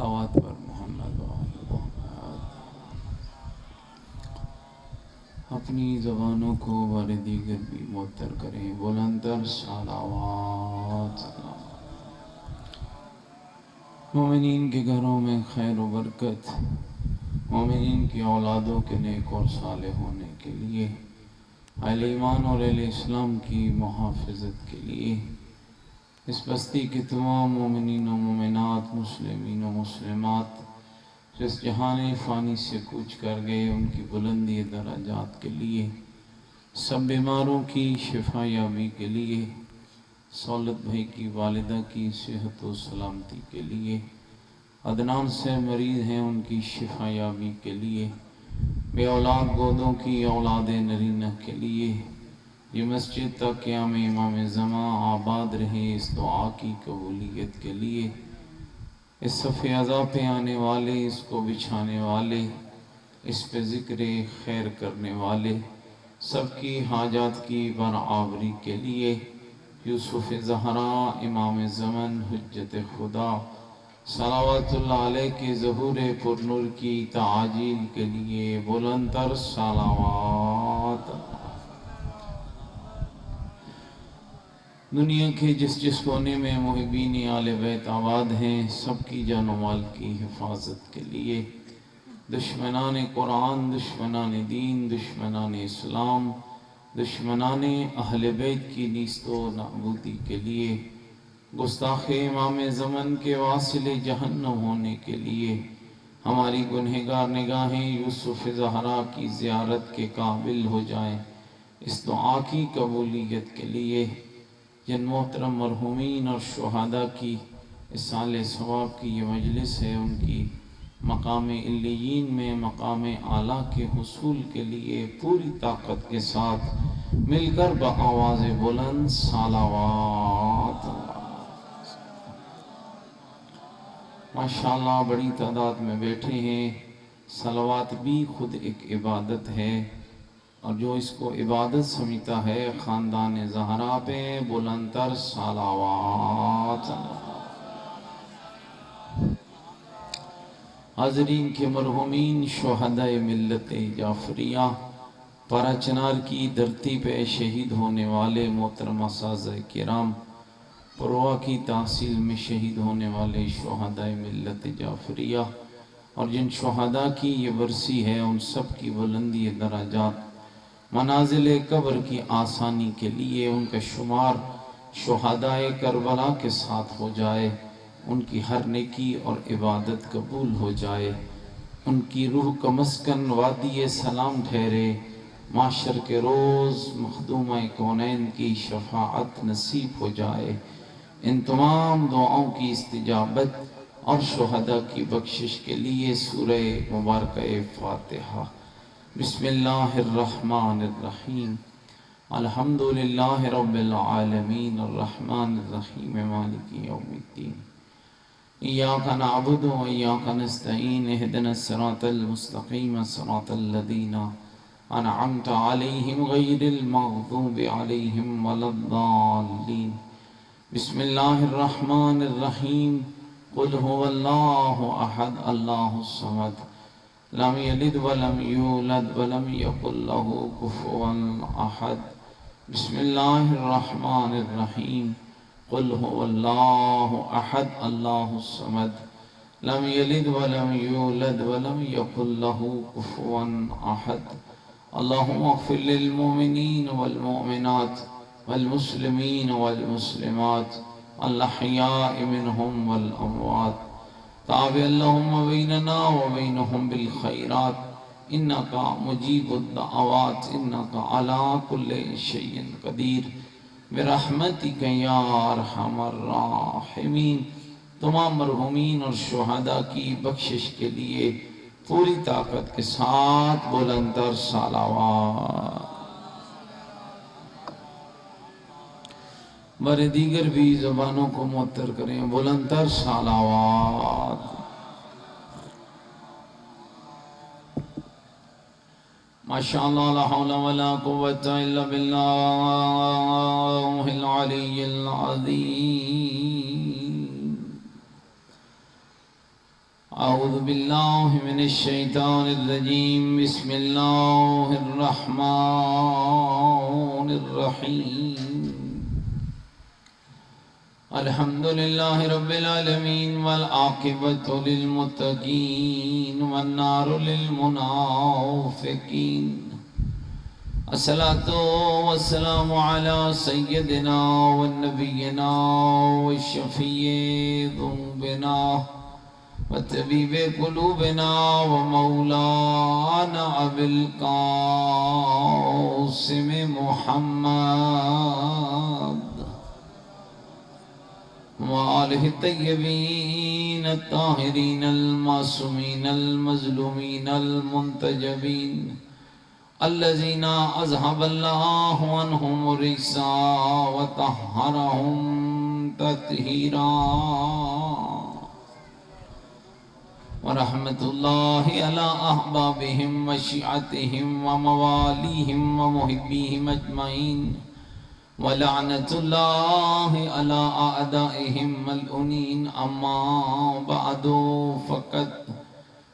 صلوات پر محمد و آل محمد۔ اپنی زبانوں کو بار دیگر بھی معطر کریں، بلندر صلوات۔ مومنین کے گھروں میں خیر و برکت، مومنین کی اولادوں کے نیک اور صالح ہونے کے لیے، اہل ایمان اور اہل اسلام کی محافظت کے لیے، اس بستی کے تمام مومنین و مومنات، مسلمین و مسلمات جس جہان فانی سے کوچ کر گئے ان کی بلندی درجات کے لیے، سب بیماروں کی شفا یابی کے لیے، سولت بھائی کی والدہ کی صحت و سلامتی کے لیے، عدنان سے مریض ہیں ان کی شفا یابی کے لیے، بے اولاد گودوں کی اولاد نرینہ کے لیے، یہ مسجد تا قیام امام زمان آباد رہے اس دعا کی قبولیت کے لیے، اس صفِ عزا پہ آنے والے، اس کو بچھانے والے، اس پہ ذکر خیر کرنے والے سب کی حاجات کی برآوری کے لیے، یوسف زہرا امام زمن حجت خدا صلوات اللہ علیہ کے ظہور پر نور کی تعاجیل کے لیے بلندر صلوات۔ دنیا کے جس جس کونے میں محبین آل بیت آباد ہیں، سب کی جان و مال کی حفاظت کے لیے، دشمنان قرآن، دشمنان دین، دشمنان اسلام، دشمنان اہل بیت کی نیست و نابودی کے لیے، گستاخ امام زمن کے واصل جہنم ہونے کے لیے، ہماری گنہگار نگاہیں یوسف زہرا کی زیارت کے قابل ہو جائیں اس دعا کی قبولیت کے لیے، جن محترم مرحومین اور شہداء کی اصال ثواب کی یہ مجلس ہے، ان کی مقام علیین میں مقام اعلیٰ کے حصول کے لیے پوری طاقت کے ساتھ مل کر بآواز بلند صلوات۔ ماشاءاللہ بڑی تعداد میں بیٹھے ہیں، صلوات بھی خود ایک عبادت ہے، اور جو اس کو عبادت سمجھتا ہے خاندان زہرا پہ بلندر صلوات۔ حاضرین کے مرحومین شہدائے ملت جعفریہ، پارا چنار کی دھرتی پہ شہید ہونے والے محترم اساتذہ کرام، پروا کی تحصیل میں شہید ہونے والے شہدائے ملت جعفریہ، اور جن شہداء کی یہ برسی ہے ان سب کی بلندی درجات، منازل قبر کی آسانی کے لیے ان کا شمار شہدائے کربلا کے ساتھ ہو جائے، ان کی ہر نیکی اور عبادت قبول ہو جائے، ان کی روح کا مسکن وادی سلام ٹھہرے، معاشر کے روز مخدومہ کونین کی شفاعت نصیب ہو جائے، ان تمام دعاؤں کی استجابت اور شہداء کی بخشش کے لیے سورہ مبارکہ فاتحہ۔ بسم اللہ الرحمن الرحیم، الحمدللہ رب العالمین، الرحمن الرحیم، مالک یوم الدین، ایاک نعبد و ایاک نستعین، اہدنا الصراط المستقیم، صراط الذین انعمت علیہم غیر المغضوب علیہم ولا الضالین۔ بسم اللہ الرحمن الرحیم، قل هو اللہ احد اللہ الصمد، لم یلد ولم یولد ولم یکن له کفوا احد۔ بسم اللہ الرحمن الرحیم، قل هو اللہ احد اللہ الصمد، لم یلد ولم یولد ولم یکن له کفوا احد۔ اللہم اغفر للمؤمنین والمؤمنات والمسلمین والمسلمات الاحیاء منہم والاموات، تابع اللہم بیننا وبینہم بالخیرات، انکا مجیب الدعوات، انکا علی کل شیء قدیر، برحمتک یا ارحم الراحمین۔ تمام مرحومین اور شہداء کی بخشش کے لیے پوری طاقت کے ساتھ بلندر صلوات۔ بر دیگر بھی زبانوں کو معطر کریں، بلندر صلوات۔ ماشاءاللہ لا حول ولا قوة الا باللہ العلی العظیم۔ أعوذ بالله من الشيطان الرجيم بسم الله الرحمن الرحيم الحمد لله رب العالمين والعاقبة للمتقين والنار للمنافقين الصلاة والسلام على سيدنا ونبينا والشفيع ذنوبنا وطبيب قلوبنا ومولانا أبي القاسم محمد وآله الطيبين الطاهرين المعصومين المظلومين المنتجبين الذين أذهب الله عنهم الرجس وطهرهم تطهيرا ورحمة الله على أحبابهم وشيعتهم ومواليهم ومحبيهم أجمعين ولعنة الله على أعدائهم ملعونين أما بعد فقد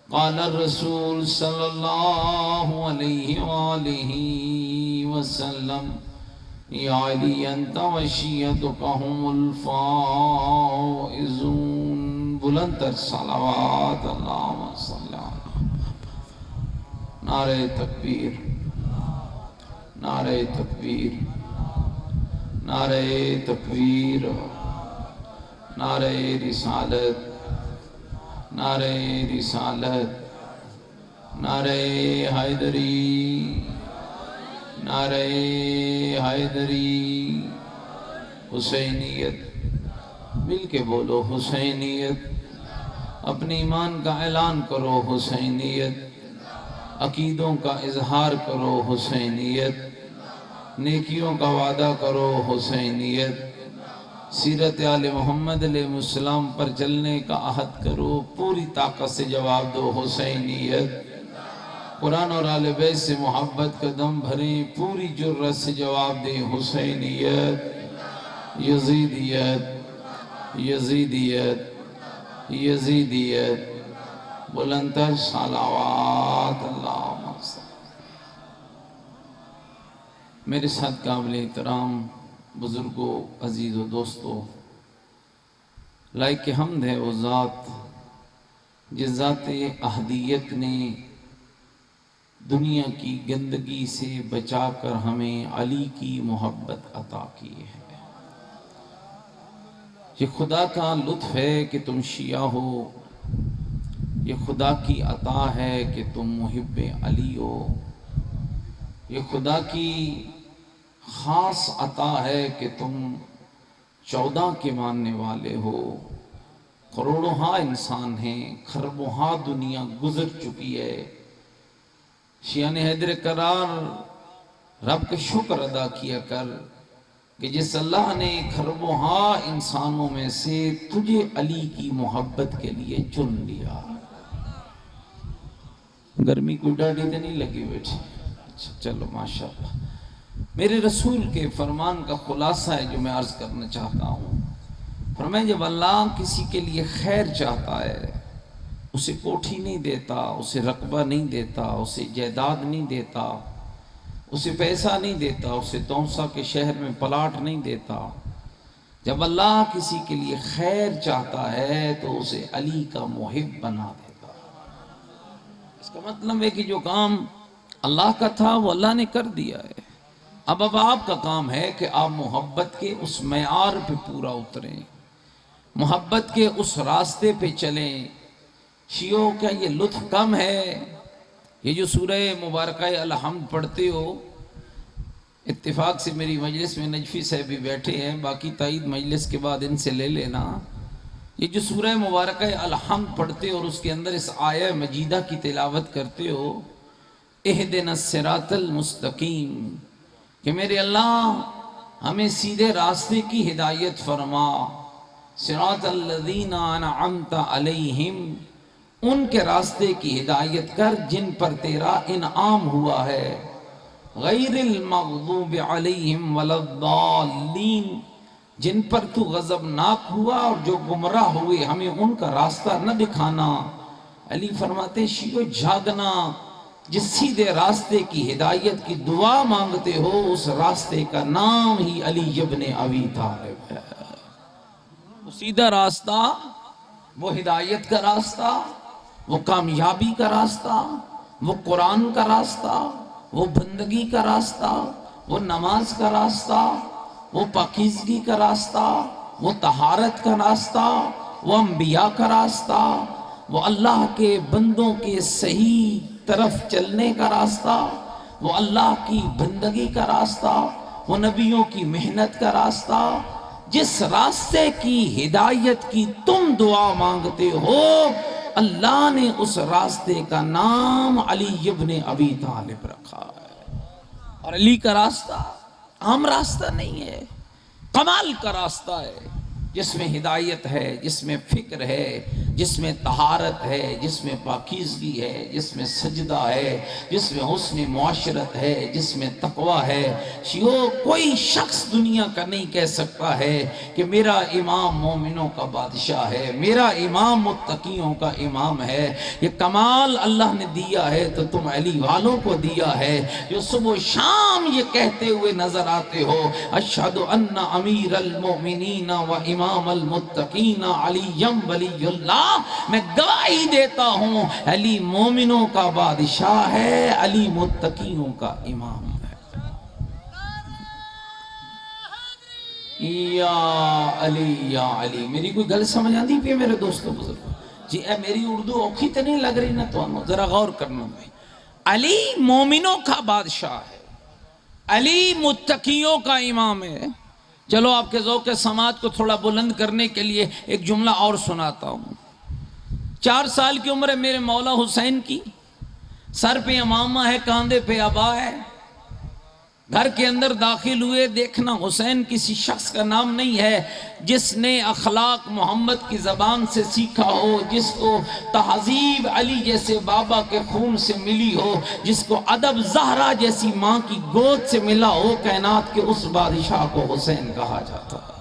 قال الرسول صلى الله عليه وآله وسلم يا علي أنت وشيعتك هم الفائزون بلند تر صلوات اللہم صلی اللہ نعرہ تکبیر نعرہ تکبیر نعرہ تکبیر نعرہ رسالت نعرہ رسالت نعرہ حیدری نعرہ حیدری حسینیت مل کے بولو حسینیت اپنے ایمان کا اعلان کرو حسینیت عقیدوں کا اظہار کرو حسینیت نیکیوں کا وعدہ کرو حسینیت سیرت آل محمد علیہ السلام پر چلنے کا عہد کرو پوری طاقت سے جواب دو حسینیت قرآن اور آل بیت سے محبت کا دم بھریں پوری جرأت سے جواب دیں حسینیت یزیدیت یزیدیت یزیدیت بلندر صلوات اللہم صلی میرے ساتھ قابل احترام بزرگوں عزیز و دوستوں لائق حمد ہے وہ ذات جس ذات احدیت نے دنیا کی گندگی سے بچا کر ہمیں علی کی محبت عطا کی ہے یہ خدا کا لطف ہے کہ تم شیعہ ہو یہ خدا کی عطا ہے کہ تم محب علی ہو یہ خدا کی خاص عطا ہے کہ تم 14 کے ماننے والے ہو کروڑوں ہاں انسان ہیں خربوں ہاں دنیا گزر چکی ہے شیعہ نے حیدر قرار رب کا شکر ادا کیا کر کہ جس اللہ نے خربوں ہاں انسانوں میں سے تجھے علی کی محبت کے لیے چن لیا گرمی کوئی ڈاڑی تو نہیں لگی بیٹھی اچھا چلو ماشاءاللہ میرے رسول کے فرمان کا خلاصہ ہے جو میں عرض کرنا چاہتا ہوں فرمائے جب اللہ کسی کے لیے خیر چاہتا ہے اسے کوٹھی نہیں دیتا اسے رقبہ نہیں دیتا اسے جائیداد نہیں دیتا اسے پیسہ نہیں دیتا اسے تونسا کے شہر میں پلاٹ نہیں دیتا جب اللہ کسی کے لیے خیر چاہتا ہے تو اسے علی کا محب بنا دیتا اس کا مطلب ہے کہ جو کام اللہ کا تھا وہ اللہ نے کر دیا ہے اب آپ کا کام ہے کہ آپ محبت کے اس معیار پہ پورا اتریں محبت کے اس راستے پہ چلیں شیعوں کا یہ لطف کم ہے یہ جو سورہ مبارکہ الحمد پڑھتے ہو اتفاق سے میری مجلس میں نجفی صاحب بھی بیٹھے ہیں باقی تائید مجلس کے بعد ان سے لے لینا یہ جو سورہ مبارکہ الحمد پڑھتے ہو اور اس کے اندر اس آیہ مجیدہ کی تلاوت کرتے ہو اہدنا الصراط المستقیم کہ میرے اللہ ہمیں سیدھے راستے کی ہدایت فرما صراط الذین انعمت علیہم ان کے راستے کی ہدایت کر جن پر تیرا انعام ہوا ہے غیر المغضوب علیہم ولا الضالین جن پر تو غضبناک ہوا اور جو گمراہ ہوئے ہمیں ان کا راستہ نہ دکھانا علی فرماتے شیعو جاگنا، جس سیدھے راستے کی ہدایت کی دعا مانگتے ہو اس راستے کا نام ہی علی ابن ابی طالب ہے۔ وہ سیدھا راستہ، وہ ہدایت کا راستہ، وہ کامیابی کا راستہ، وہ قرآن کا راستہ، وہ بندگی کا راستہ، وہ نماز کا راستہ، وہ پاکیزگی کا راستہ، وہ طہارت کا راستہ، وہ انبیاء کا راستہ، وہ اللہ کے بندوں کے صحیح طرف چلنے کا راستہ، وہ اللہ کی بندگی کا راستہ، وہ نبیوں کی محنت کا راستہ، جس راستے کی ہدایت کی تم دعا مانگتے ہو اللہ نے اس راستے کا نام علی ابن ابی طالب رکھا ہے۔ اور علی کا راستہ عام راستہ نہیں ہے، کمال کا راستہ ہے، جس میں ہدایت ہے، جس میں فکر ہے، جس میں طہارت ہے، جس میں پاکیزگی ہے، جس میں سجدہ ہے، جس میں حسن معاشرت ہے، جس میں تقوی ہے۔ شیعو کوئی شخص دنیا کا نہیں کہہ سکتا ہے کہ میرا امام مومنوں کا بادشاہ ہے، میرا امام متقیوں کا امام ہے۔ یہ کمال اللہ نے دیا ہے تو تم علی والوں کو دیا ہے، جو صبح و شام یہ کہتے ہوئے نظر آتے ہو اشہد ان امیر المومنین و امام المتقین علی ولی اللہ، میں گواہی دیتا ہوں علی مومنوں کا بادشاہ ہے، علی متقیوں کا امام ہے۔ یا علی یا علی، میری کوئی گل سمجھ آتی پی میرے دوستوں بزرگوں؟ جی اے میری اردو اوکھی تو نہیں لگ رہی نا تو ذرا غور کرنا بھائی۔ علی مومنوں کا بادشاہ ہے، علی متقیوں کا امام ہے۔ چلو آپ کے ذوق سماعت کو تھوڑا بلند کرنے کے لیے ایک جملہ اور سناتا ہوں۔ 4 سال کی عمر ہے میرے مولا حسین کی، سر پہ امامہ ہے، کاندھے پہ عبا ہے، گھر کے اندر داخل ہوئے، دیکھنا حسین کسی شخص کا نام نہیں ہے جس نے اخلاق محمد کی زبان سے سیکھا ہو، جس کو تہذیب علی جیسے بابا کے خون سے ملی ہو، جس کو ادب زہرا جیسی ماں کی گود سے ملا ہو۔ کائنات کے اس بادشاہ کو حسین کہا جاتا ہے،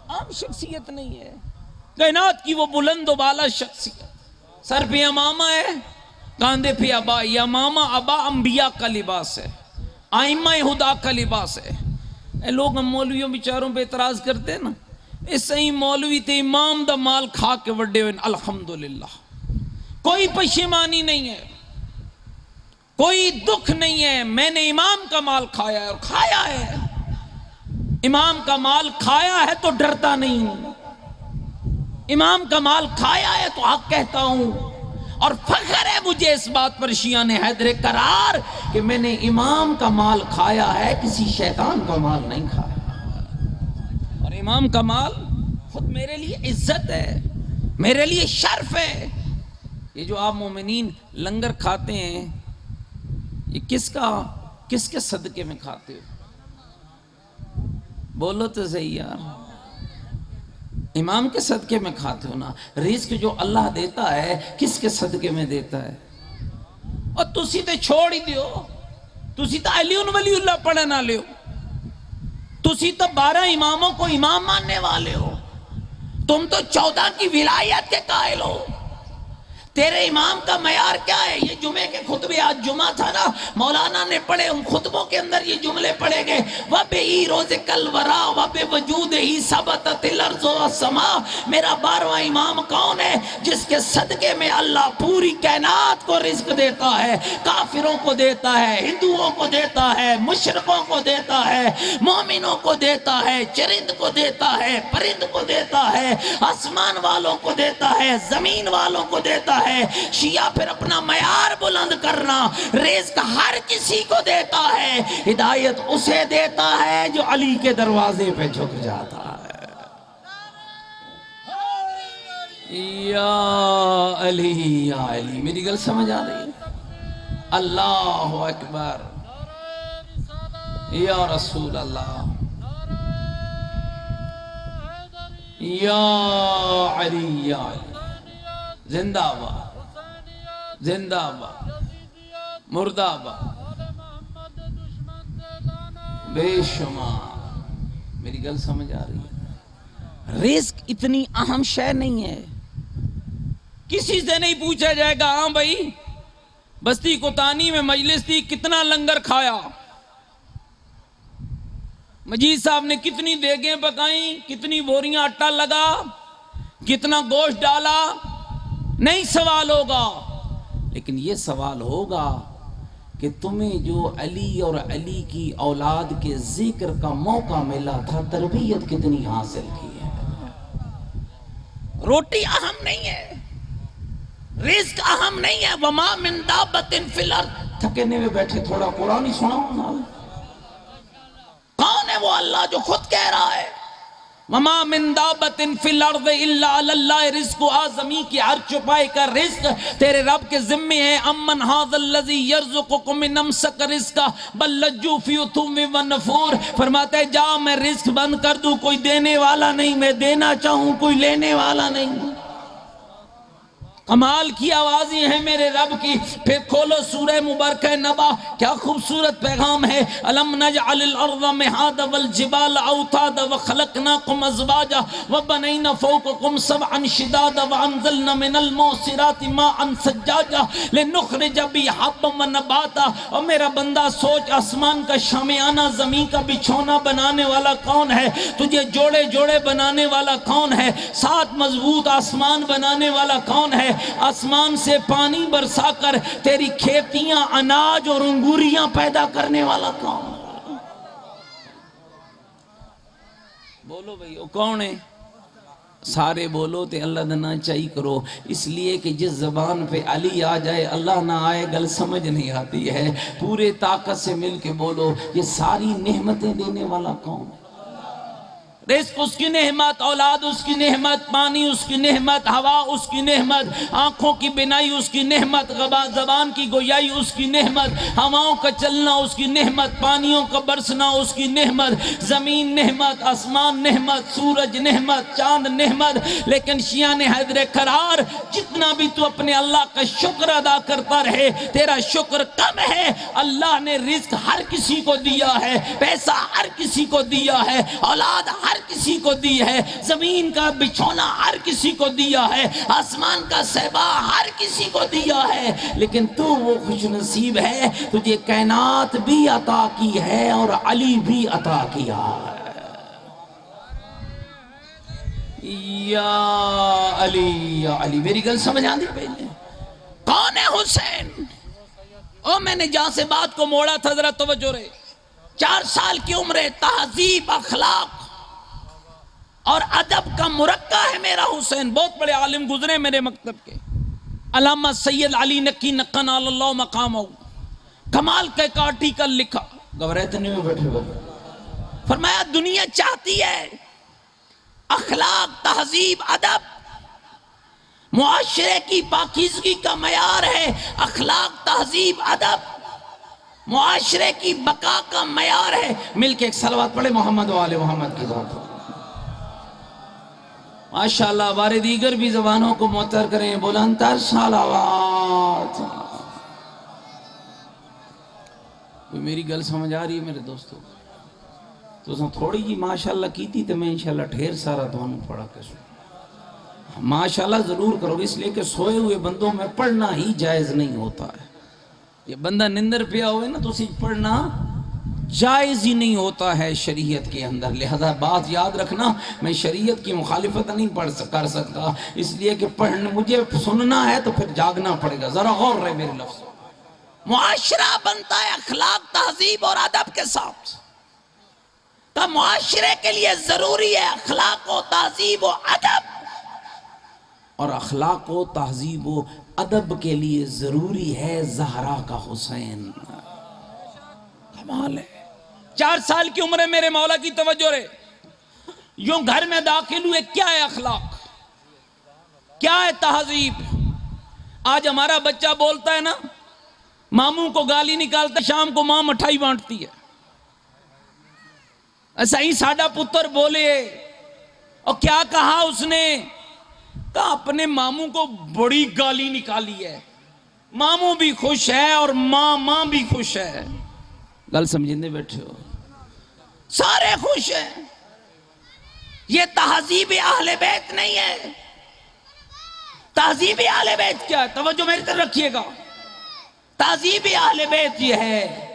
عام شخصیت نہیں ہے، کائنات کی وہ بلند و بالا شخصیت۔ سر پہ امامہ ہے، کاندھے پہ عبا، یہ امامہ عبا انبیاء کا لباس ہے، آئمہ خدا کا لباس ہے۔ اے لوگ ہم مولویوں بیچاروں پہ اعتراض کرتے ہیں نا، اس صحیح مولوی تے امام دا مال کھا کے وڈے ہوئے، الحمدللہ کوئی پشیمانی نہیں ہے، کوئی دکھ نہیں ہے، میں نے امام کا مال کھایا ہے اور کھایا ہے، امام کا مال کھایا ہے تو ڈرتا نہیں، امام کا مال کھایا ہے تو حق کہتا ہوں، اور فخر ہے مجھے اس بات پر شیعان حیدر کرار کہ میں نے امام کا مال کھایا ہے، کسی شیطان کا مال نہیں کھایا۔ اور امام کا مال خود میرے لیے عزت ہے، میرے لیے شرف ہے۔ یہ جو آپ مومنین لنگر کھاتے ہیں یہ کس کے صدقے میں کھاتے ہو؟ بولو تو صحیح یار، امام کے صدقے میں کھاتے ہو نا۔ رزق جو اللہ دیتا ہے کس کے صدقے میں دیتا ہے؟ اور تسی تے چھوڑ ہی دیو، تسی تو علی ولی اللہ پڑھے نہ لیو، تسی تو 12 اماموں کو امام ماننے والے ہو، تم تو 14 کی ولایت کے قائل ہو۔ تیرے امام کا معیار کیا ہے؟ یہ جمعے کے خطبے، آج جمعہ تھا نا، مولانا نے پڑھے، ان خطبوں کے اندر یہ جملے پڑھے گئے، وَبِهِ رُزِقَ الْوَرَىٰ وَبِوَجُودِهِ ثَبَتَتِ الْأَرْضُ وَالسَّمَاءُ۔ میرا 12واں امام کون ہے؟ جس کے صدقے میں اللہ پوری کائنات کو رزق دیتا ہے، کافروں کو دیتا ہے، ہندوؤں کو دیتا ہے، مشرقوں کو دیتا ہے، مومنوں کو دیتا ہے، چرند کو دیتا ہے، پرند کو دیتا ہے، آسمان والوں کو دیتا ہے، زمین والوں کو دیتا ہے۔ شیعہ پھر اپنا معیار بلند کرنا، رزق ہر کسی کو دیتا ہے، ہدایت اسے دیتا ہے جو علی کے دروازے پہ جھک جاتا ہے۔ یا علی یا علی، میری گل سمجھ آ رہی ہے؟ اللہ اکبر، یا رسول اللہ، یا علی یا علی، زندہ باد، زندہ باد، مردہ باد، بے شمار۔ میری گل سمجھ آ رہی ہے؟ رزق اتنی اہم شے نہیں ہے کسی سے نہیں پوچھا جائے گا ہاں بھائی بستی کوتانی میں مجلس تھی کتنا لنگر کھایا، مجید صاحب نے کتنی دیگیں پکائیں، کتنی بوریاں آٹا لگا، کتنا گوشت ڈالا، نہیں سوال ہوگا، لیکن یہ سوال ہوگا کہ تمہیں جو علی اور علی کی اولاد کے ذکر کا موقع ملا تھا تربیت کتنی حاصل کی ہے؟ روٹی اہم نہیں ہے، رزق اہم نہیں ہے، وما من دابۃ فی الارض، تھکے ہوئے بیٹھے تھوڑا قرآن ہی سناؤ۔ کون ہے وہ اللہ جو خود کہہ رہا ہے وما من دابۃ فی الارض الا علی اللہ رزقها، زمین کی ہر چوپائے کا رزق تیرے رب کے ذمے ہے۔ امن ھذا الذی یرزقکم من امسک رزقا بل لجوا فی عتو و نفور، فرماتا ہے جا میں رزق بند کر دوں، کوئی دینے والا نہیں، میں دینا چاہوں کوئی لینے والا نہیں۔ کمال کی آوازیں ہیں میرے رب کی۔ پھر کھولو سورہ مبارکہ نبا، کیا خوبصورت پیغام ہے۔ الم نجعل الارض مہادا والجبال اوتادا وخلقناکم ازواجا وبنینا فوقکم سبعا شدادا وانزلنا من المعصرات ماء ثجاجا لنخرج به حبا ونباتا۔ اور میرا بندہ سوچ، آسمان کا شامیانہ زمین کا بچھونا بنانے والا کون ہے؟ تجھے جوڑے جوڑے بنانے والا کون ہے؟ سات مضبوط آسمان بنانے والا کون ہے؟ آسمان سے پانی برسا کر تیری کھیتیاں اناج اور انگوریاں پیدا کرنے والا کون ہے؟ بولو بھئی وہ کون ہے؟ سارے بولو تے اللہ نہ چاہی کرو، اس لیے کہ جس زبان پہ علی آ جائے اللہ نہ آئے گل سمجھ نہیں آتی ہے۔ پورے طاقت سے مل کے بولو یہ ساری نعمتیں دینے والا کون ہے؟ رزق اس کی نعمت، اولاد اس کی نعمت، پانی اس کی نعمت، ہوا اس کی نعمت، آنکھوں کی بینائی اس کی نعمت، زبان کی گویائی اس کی نعمت، ہواؤں کا چلنا اس کی نعمت، پانیوں کا برسنا اس کی نعمت، زمین نعمت، آسمان نعمت، سورج نعمت، چاند نعمت۔ لیکن شیعان حیدر کرار جتنا بھی تو اپنے اللہ کا شکر ادا کرتا رہے تیرا شکر کم ہے۔ اللہ نے رزق ہر کسی کو دیا ہے، پیسہ ہر کسی کو دیا ہے، اولاد ہر کسی کو دی ہے، زمین کا بچھونا ہر کسی کو دیا ہے، آسمان کا صحبہ ہر کسی کو دیا ہے، لیکن تو وہ خوش نصیب ہے تجھے کائنات بھی عطا کی ہے اور علی بھی عطا کیا ہے۔ یا علی یا علی، میری گل سمجھ آندی پہلے؟ کون ہے حسین؟ او میں نے جہاں سے بات کو موڑا تھا ذرا توجہ رہے۔ 4 سال کی عمر، تہذیب، اخلاق اور ادب کا مرقع ہے میرا حسین۔ بہت بڑے عالم گزرے میرے مکتب کے، علامہ سید علی نقی نقنا اللہ مقامہ، کمال کا ایک آرٹیکل لکھا، گورتنی میں بیٹھے ہوئے، فرمایا دنیا چاہتی ہے اخلاق، تہذیب، ادب معاشرے کی پاکیزگی کا معیار ہے، اخلاق، تہذیب، ادب معاشرے کی بقا کا معیار ہے۔ مل کے ایک صلوات پڑھے محمد و آل محمد کی ذات۔ ماشاءاللہ بارے دیگر بھی زبانوں کو معطر کریں، بلندتر صلوات۔ کوئی میری گل سمجھ آ رہی ہے میرے دوستو؟ تو تھوڑی جی ماشاءاللہ کی تھی تو میں انشاءاللہ ڈھیر سارا دونوں پڑھا کے سن۔ ماشاءاللہ ضرور کرو، اس لیے کہ سوئے ہوئے بندوں میں پڑھنا ہی جائز نہیں ہوتا ہے۔ یہ بندہ نندر پیا ہوئے نا تو اسی پڑھنا جائز ہی نہیں ہوتا ہے شریعت کے اندر۔ لہذا بات یاد رکھنا، میں شریعت کی مخالفت نہیں کر سکتا، اس لیے کہ پڑھنا مجھے سننا ہے تو پھر جاگنا پڑے گا۔ ذرا غور رہے میرے لفظ۔ معاشرہ بنتا ہے اخلاق، تہذیب اور ادب کے ساتھ، تو معاشرے کے لیے ضروری ہے اخلاق و تہذیب و ادب، اور اخلاق و تہذیب و ادب کے لیے ضروری ہے زہرا کا حسین۔ کمال ہے۔ 4 سال کی عمر ہے میرے مولا کی، توجہ رہے۔ یوں گھر میں داخل ہوئے، کیا ہے اخلاق، کیا ہے تہذیب؟ آج ہمارا بچہ بولتا ہے نا، ماموں کو گالی نکالتا، شام کو ماں مٹھائی بانٹتی ہے۔ ایسا ہی ساڈا پتر بولے، اور کیا کہا اس نے؟ کہا اپنے ماموں کو بڑی گالی نکالی ہے، ماموں بھی خوش ہے اور ماں بھی خوش ہے۔ گل سمجھنے بیٹھے ہو؟ سارے خوش ہیں۔ یہ تہذیب اہل بیت نہیں ہے، تہذیب اہل بیت کیا ہے؟ توجہ میری طرف رکھیے گا. تہذیب اہل بیت یہ ہے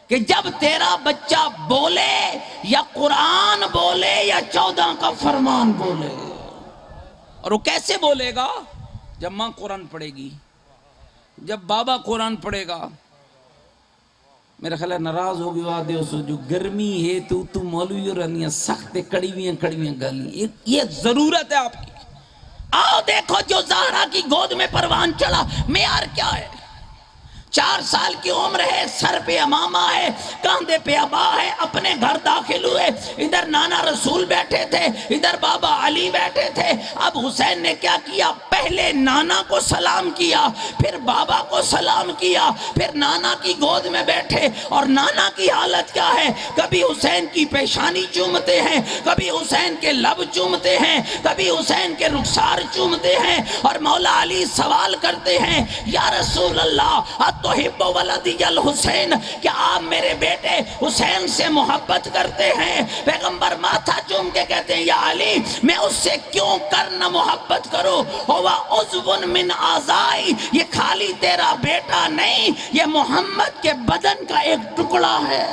کہ جب تیرا بچہ بولے یا قرآن بولے یا 14 کا فرمان بولے. اور وہ کیسے بولے گا؟ جب ماں قرآن پڑھے گی، جب بابا قرآن پڑھے گا. میرا خیال ہے ناراض ہوگی وعدے اس جو گرمی ہے تو مولوی اور انیاں سخت کڑویاں گالی. یہ ضرورت ہے آپ کی. آؤ دیکھو جو زہرا کی گود میں پروان چڑھا، معیار کیا ہے؟ 4 سال کی عمر ہے، سر پہ امامہ ہے، کاندھے پہ عبا ہے، اپنے گھر داخل ہوئے. ادھر نانا رسول بیٹھے تھے، ادھر بابا علی بیٹھے تھے. اب حسین نے کیا کیا؟ پہلے نانا کو سلام کیا، پھر بابا کو سلام کیا، پھر نانا کی گود میں بیٹھے. اور نانا کی حالت کیا ہے؟ کبھی حسین کی پیشانی چومتے ہیں، کبھی حسین کے لب چومتے ہیں، کبھی حسین کے رخسار چومتے ہیں. اور مولا علی سوال کرتے ہیں، یا رسول اللہ تحب ولدی الحسین، کیا آپ میرے بیٹے حسین سے محبت کرتے ہیں؟ پیغمبر ماتھا چوم کے کہتے ہیں، یا علی میں اس سے کیوں کرنا محبت کروں؟ ہوا عضو من اعضائی، یہ خالی تیرا بیٹا نہیں، یہ محمد کے بدن کا ایک ٹکڑا ہے.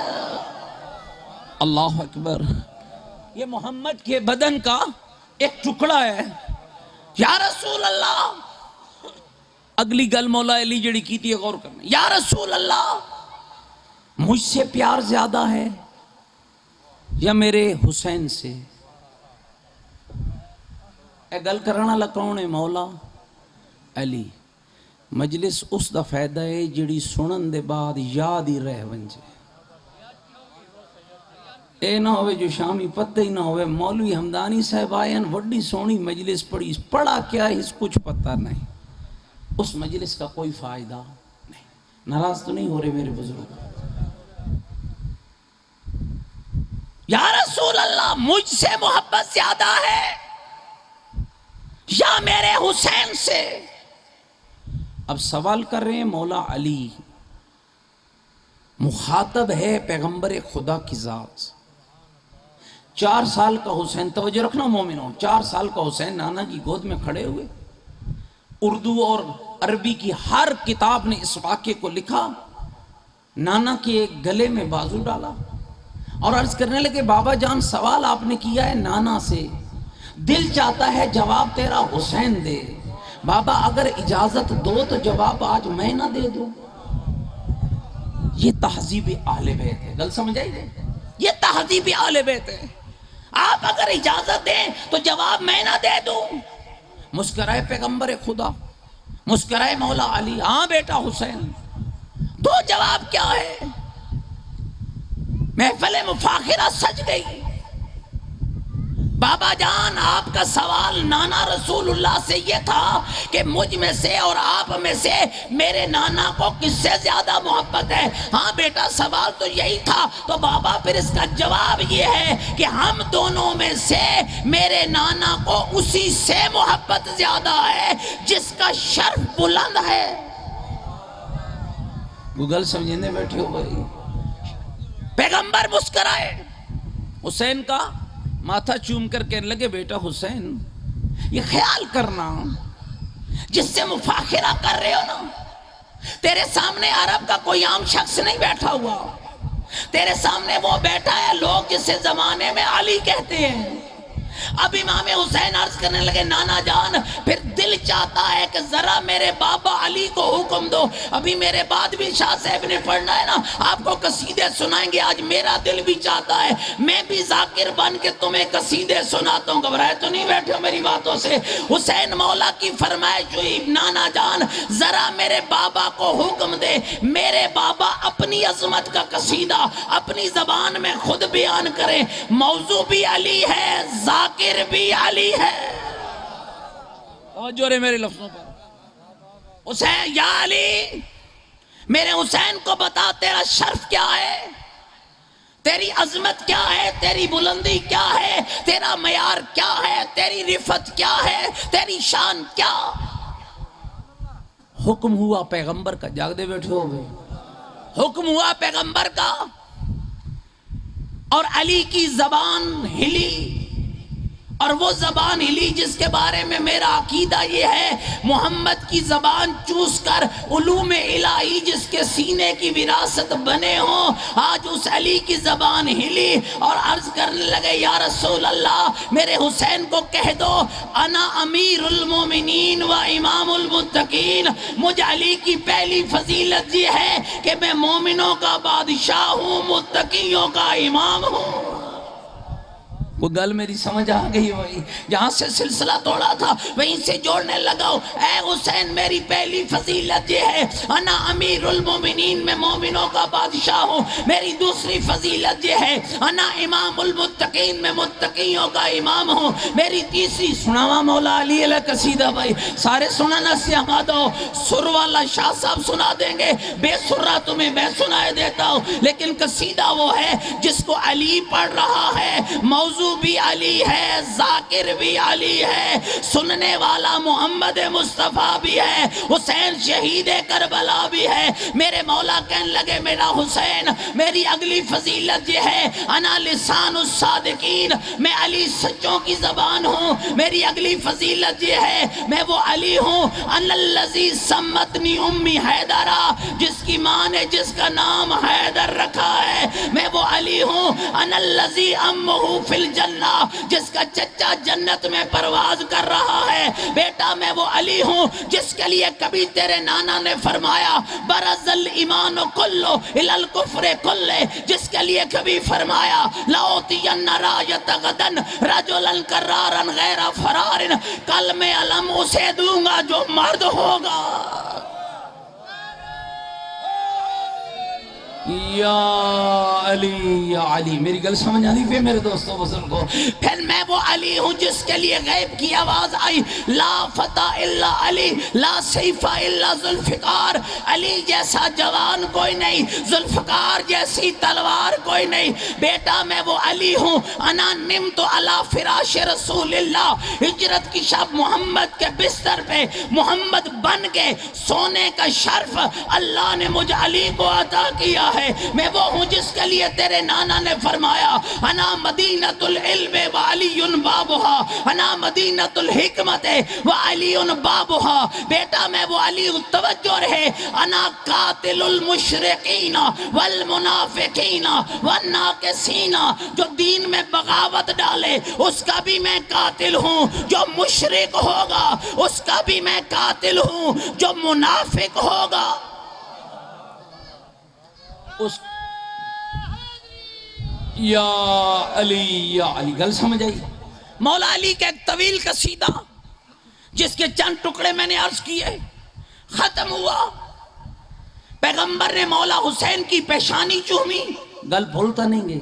اللہ اکبر. یہ محمد کے بدن کا ایک ٹکڑا ہے. یا رسول اللہ، اگلی گل مولا علی جڑی کی تھی غور کرنا. یا رسول اللہ، مجھ سے پیار زیادہ ہے یا میرے حسین سے؟ اے گل کرنا والا کون ہے؟ مولا علی. مجلس اس دا فائدہ ہے جڑی سنن دے بعد یاد ہی رہ ونجے. اے نہ ہوئے جو شامی پتہ ہی نہ ہوئے مولوی حمدانی صاحب آئین وڈی سونی مجلس پڑھی، پڑھا کیا ہے اس کچھ پتہ نہیں. اس مجلس کا کوئی فائدہ نہیں. ناراض تو نہیں ہو رہے میرے بزرگ؟ یا رسول اللہ، مجھ سے محبت زیادہ ہے یا میرے حسین سے؟ اب سوال کر رہے ہیں مولا علی، مخاطب ہے پیغمبر خدا کی ذات. 4 سال کا حسین، توجہ رکھنا مومنوں، 4 سال کا حسین نانا کی گود میں کھڑے ہوئے. اردو اور عربی کی ہر کتاب نے اس واقعے کو لکھا. نانا کے گلے میں بازو ڈالا اور عرض کرنے لگے، بابا جان سوال آپ نے کیا ہے نانا سے، دل چاہتا ہے جواب تیرا حسین دے. بابا اگر اجازت دو تو جواب آج میں نہ دے دوں. یہ تہذیب اہل بیت ہے. گل سمجھ آئی؟ یہ تہذیب اہل بیت ہے. آپ اگر اجازت دیں تو جواب میں نہ دے دوں. مسکرائے پیغمبر خدا، مسکرائے مولا علی، ہاں بیٹا حسین. دو جواب کیا ہے؟ محفل مفاخرہ سج گئی. بابا جان آپ کا سوال نانا رسول اللہ سے یہ تھا کہ مجھ میں سے اور آپ میں سے میرے نانا کو کس سے زیادہ محبت ہے؟ ہاں بیٹا سوال تو یہی تھا. تو بابا پھر اس کا جواب یہ ہے کہ ہم دونوں میں سے میرے نانا کو اسی سے محبت زیادہ ہے جس کا شرف بلند ہے. گوگل سمجھنے بیٹھے ہو بھائی. پیغمبر مسکرائے، حسین کا ماتھا چوم کر کہنے لگے، بیٹا حسین یہ خیال کرنا جس سے مفاخرہ کر رہے ہو نا، تیرے سامنے عرب کا کوئی عام شخص نہیں بیٹھا ہوا. تیرے سامنے وہ بیٹھا ہے لوگ جسے زمانے میں علی کہتے ہیں. اب امام حسین عرض کرنے لگے، نانا جان پھر دل چاہتا ہے کہ ذرا میرے بابا علی کو حکم دو. ابھی میرے بعد بھی شاہ صاحب نے پڑھنا ہے نا، آپ کو قصیدے سنائیں گے. آج میرا دل بھی چاہتا ہے میں بھی ذاکر بن کے تمہیں قصیدے سناتا ہوں. گھبرائے تو نہیں بیٹھے ہو میری باتوں سے؟ حسین مولا کی فرمائش ہوئی، نانا جان ذرا میرے بابا کو حکم دے. میرے بابا اپنی عظمت کا قصیدہ اپنی زبان میں خود بیان کریں. موضوع بھی علی ہے، ذاکر بھی علی ہے. توجہ رہے میرے لفظوں پر. حسین، یا علی میرے حسین کو بتا تیرا شرف کیا ہے، تیری عظمت کیا ہے، تیری بلندی کیا ہے، تیرا معیار کیا ہے، تیری رفت کیا ہے، تیری شان کیا. حکم ہوا پیغمبر کا. جاگ دے بیٹھے ہو گئے. حکم ہوا پیغمبر کا اور علی کی زبان ہلی اور وہ زبان ہلی جس کے بارے میں میرا عقیدہ یہ ہے محمد کی زبان چوس کر علوم الہی جس کے سینے کی وراثت بنے ہوں، آج اس علی کی زبان ہلی اور عرض کرنے لگے یا رسول اللہ میرے حسین کو کہہ دو انا امیر المومنین و امام المتقین، مجھ علی کی پہلی فضیلت یہ ہے کہ میں مومنوں کا بادشاہ ہوں، متقیوں کا امام ہوں۔ وہ گل میری سمجھ آ گئی ہوئی، جہاں سے سلسلہ توڑا تھا وہیں سے جوڑنے لگا ہوں۔ اے حسین میری پہلی فضیلت یہ ہے انا امیر المومنین، میں مومنوں کا بادشاہ ہوں۔ میری دوسری فضیلت یہ ہے انا امام المتقین، میں متقیوں کا امام ہوں۔ میری تیسری سناوا مولا علی علیہ قصیدہ بھائی، سارے سنانا سے ہمادو، سر والا شاہ صاحب سنا دیں گے، بے سرہ تمہیں میں سنائے دیتا ہوں، لیکن قصیدہ وہ ہے جس کو علی پڑھ رہا ہے، موضوع بھی علی ہے، ذاکر بھی علی ہے، سننے والا محمد مصطفیٰ بھی ہے، حسین شہید کربلا بھی ہے۔ میرے مولا کہنے لگے میرا حسین میری اگلی فضیلت یہ ہے انا لسان الصادقین، میں علی سچوں کی زبان ہوں۔ میری اگلی فضیلت یہ ہے میں وہ علی ہوں انا الذی سمتنی امی حیدرہ، جس کی ماں نے جس کا نام حیدر رکھا ہے، میں وہ علی ہوں انا الذی امہ فی الجنہ، جس کا چچا جنت میں پرواز کر رہا ہے۔ بیٹا میں وہ علی ہوں جس کے لیے کبھی تیرے نانا نے فرمایا برز الایمان کلو الی الکفر کلے، جس کے لیے کبھی فرمایا لاؤتین رایت غدن رجلا کرارا غیر فرار، کل میں علم اسے دوں گا جو مرد ہوگا۔ یا علی یا علی، میری گل سمجھ آ رہی ہے میرے دوستوں بزرگوں؟ پھر میں وہ علی ہوں جس کے لیے غیب کی آواز آئی لا فتح الا علی، لا سیف الا ذوالفقار، علی جیسا جوان کوئی نہیں، ذوالفقار جیسی تلوار کوئی نہیں۔ بیٹا میں وہ علی ہوں انا نمت علی فراش رسول اللہ، ہجرت کی شب محمد کے بستر پہ محمد بن کے سونے کا شرف اللہ نے مجھ علی کو عطا کیا ہے۔ میں وہ ہوں جس کے لیے تیرے نانا نے فرمایا انا مدینۃ العلم وعلی بابھا، انا مدینۃ الحکمت وعلی بابھا۔ بیٹا میں وہ علی ہوں، توجہ رہے، انا قاتل المشرقین والمنافقین والناقصین، جو دین میں بغاوت ڈالے اس کا بھی میں قاتل ہوں، جو مشرق ہوگا اس کا بھی میں قاتل ہوں، جو منافق ہوگا اس یا علی گل سمجھ آئی؟ مولا علی کا ایک طویل قصیدہ جس کے چند ٹکڑے میں نے عرض کیے، ختم ہوا، پیغمبر نے مولا حسین کی پیشانی چومی، گل بھولتا نہیں گے،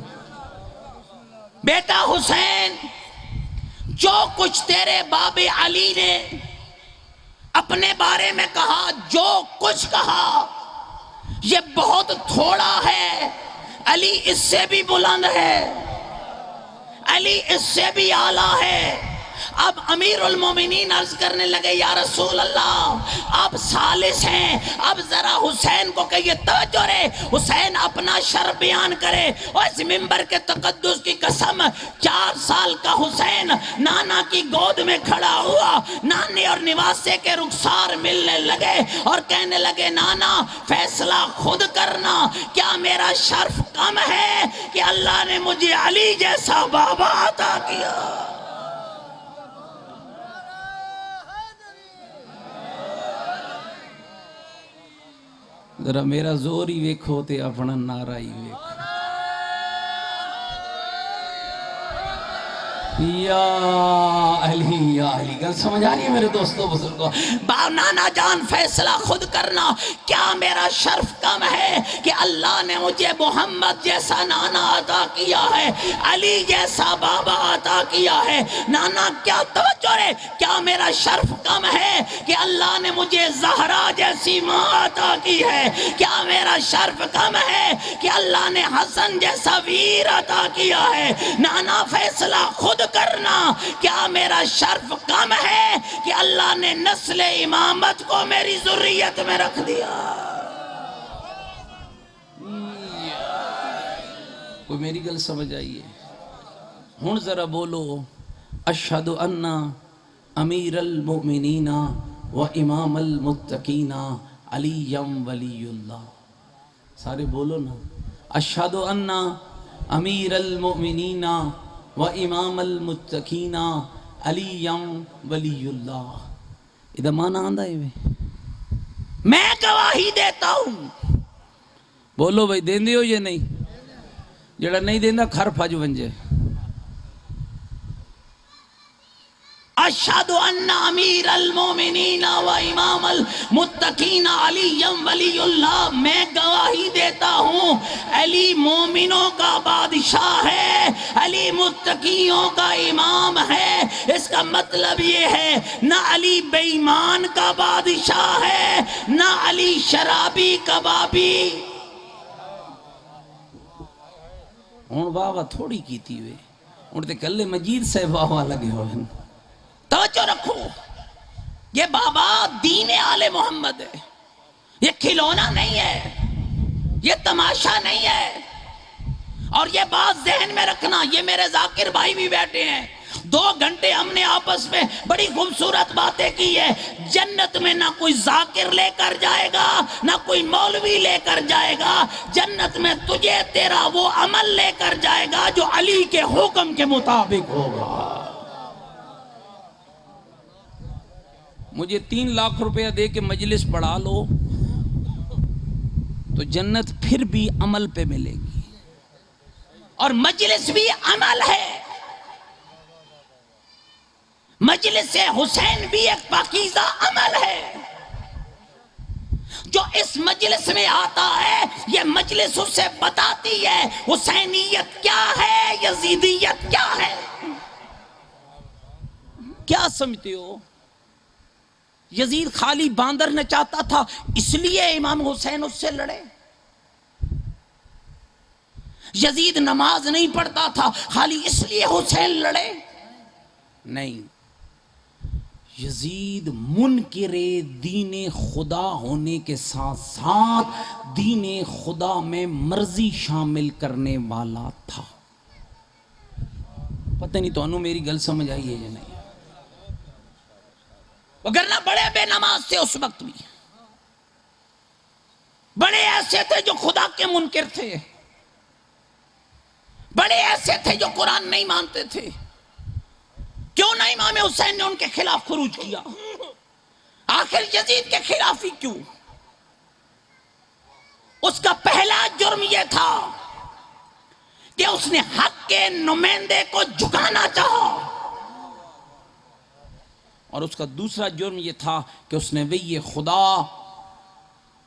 بیٹا حسین جو کچھ تیرے باب علی نے اپنے بارے میں کہا، جو کچھ کہا یہ بہت تھوڑا ہے، علی اس سے بھی بلند ہے، علی اس سے بھی اعلیٰ ہے۔ اب امیر المومنین عرض کرنے لگے یا رسول اللہ آپ ثالث ہیں، اب ذرا حسین کو کہیے، توجہ رہے، حسین اپنا شر بیان کرے۔ اور اس منبر کے تقدس کی قسم، 4 سال کا حسین نانا کی گود میں کھڑا ہوا، نانے اور نواسے کے رخسار ملنے لگے اور کہنے لگے نانا فیصلہ خود کرنا، کیا میرا شرف کم ہے کہ اللہ نے مجھے علی جیسا بابا عطا کیا؟ ذرا میرا زور ہی ویکھو تے اپنا نعرہ ہی ویکھو، یا علی گل سمجھ آ رہی ہے میرے دوستوں بزرگوں؟ با نانا جان فیصلہ خود کرنا، کیا میرا شرف کم ہے کہ اللہ نے مجھے محمد جیسا نانا عطا کیا ہے، علی جیسا بابا عطا کیا ہے؟ نانا کیا توجہ ہے، کیا میرا شرف کم ہے کہ اللہ نے مجھے زہرا جیسی ماں عطا کی ہے؟ کیا میرا شرف کم ہے کہ اللہ نے حسن جیسا ویر عطا کیا ہے؟ نانا فیصلہ خود کرنا، کیا میرا شرف کم ہے کہ اللہ نے نسل امامت کو میری ذریت میں رکھ دیا؟ کوئی میری گل سمجھ آئیے؟ ہن ذرا بولو اشہد ان امیر المؤمنین و امام المتقین علی ولی اللہ. سارے بولو نا. اشہد ان امیر المؤمنین و امام المتقین علی ولی اللہ. ادھا مانا آندہ ہے میں گواہی دیتا ہوں. بولو بھائی دین دیو یہ نہیں جڑا نہیں دیندہ کھر پھج ونجے. اشہد ان امیر المومنین و امام المتقین علی ولی اللہ. میں گواہی دیتا ہوں علی مومنوں کا بادشاہ ہے, علی متقیوں کا امام ہے. اس کا مطلب یہ ہے نہ علی بے ایمان کا بادشاہ ہے نہ علی شرابی کبابی. ہوں واہ واہ تھوڑی کیتی ہوئے ہوں تے کلے مجید سے واہ واہ لگے ہوئے. توجہ رکھو, یہ بابا دین آل محمد ہے, یہ کھلونا نہیں ہے, یہ تماشا نہیں ہے. اور یہ بات ذہن میں رکھنا, یہ میرے ذاکر بھائی بھی بیٹھے ہیں, 2 گھنٹے ہم نے آپس میں بڑی خوبصورت باتیں کی ہے. جنت میں نہ کوئی ذاکر لے کر جائے گا نہ کوئی مولوی لے کر جائے گا. جنت میں تجھے تیرا وہ عمل لے کر جائے گا جو علی کے حکم کے مطابق ہوگا. مجھے 3 لاکھ روپیہ دے کے مجلس پڑھا لو تو جنت پھر بھی عمل پہ ملے گی, اور مجلس بھی عمل ہے. مجلس حسین بھی ایک پاکیزہ عمل ہے. جو اس مجلس میں آتا ہے یہ مجلس اسے بتاتی ہے حسینیت کیا ہے, یزیدیت کیا ہے. کیا سمجھتے ہو؟ یزید خالی باندر نچاتا تھا اس لیے امام حسین اس سے لڑے؟ یزید نماز نہیں پڑھتا تھا خالی اس لیے حسین لڑے؟ نہیں. یزید منکر دین خدا ہونے کے ساتھ ساتھ دین خدا میں مرضی شامل کرنے والا تھا. پتہ نہیں تو انہوں میری گل سمجھ آئی ہے یا نہیں. وگرنہ بڑے بے نماز تھے اس وقت بھی, بڑے ایسے تھے جو خدا کے منکر تھے, بڑے ایسے تھے جو قرآن نہیں مانتے تھے. کیوں نہ امام حسین نے ان کے خلاف خروج کیا؟ آخر یزید کے خلاف ہی کیوں؟ اس کا پہلا جرم یہ تھا کہ اس نے حق کے نمائندے کو جھکانا چاہا, اور اس کا دوسرا جرم یہ تھا کہ اس نے وحی خدا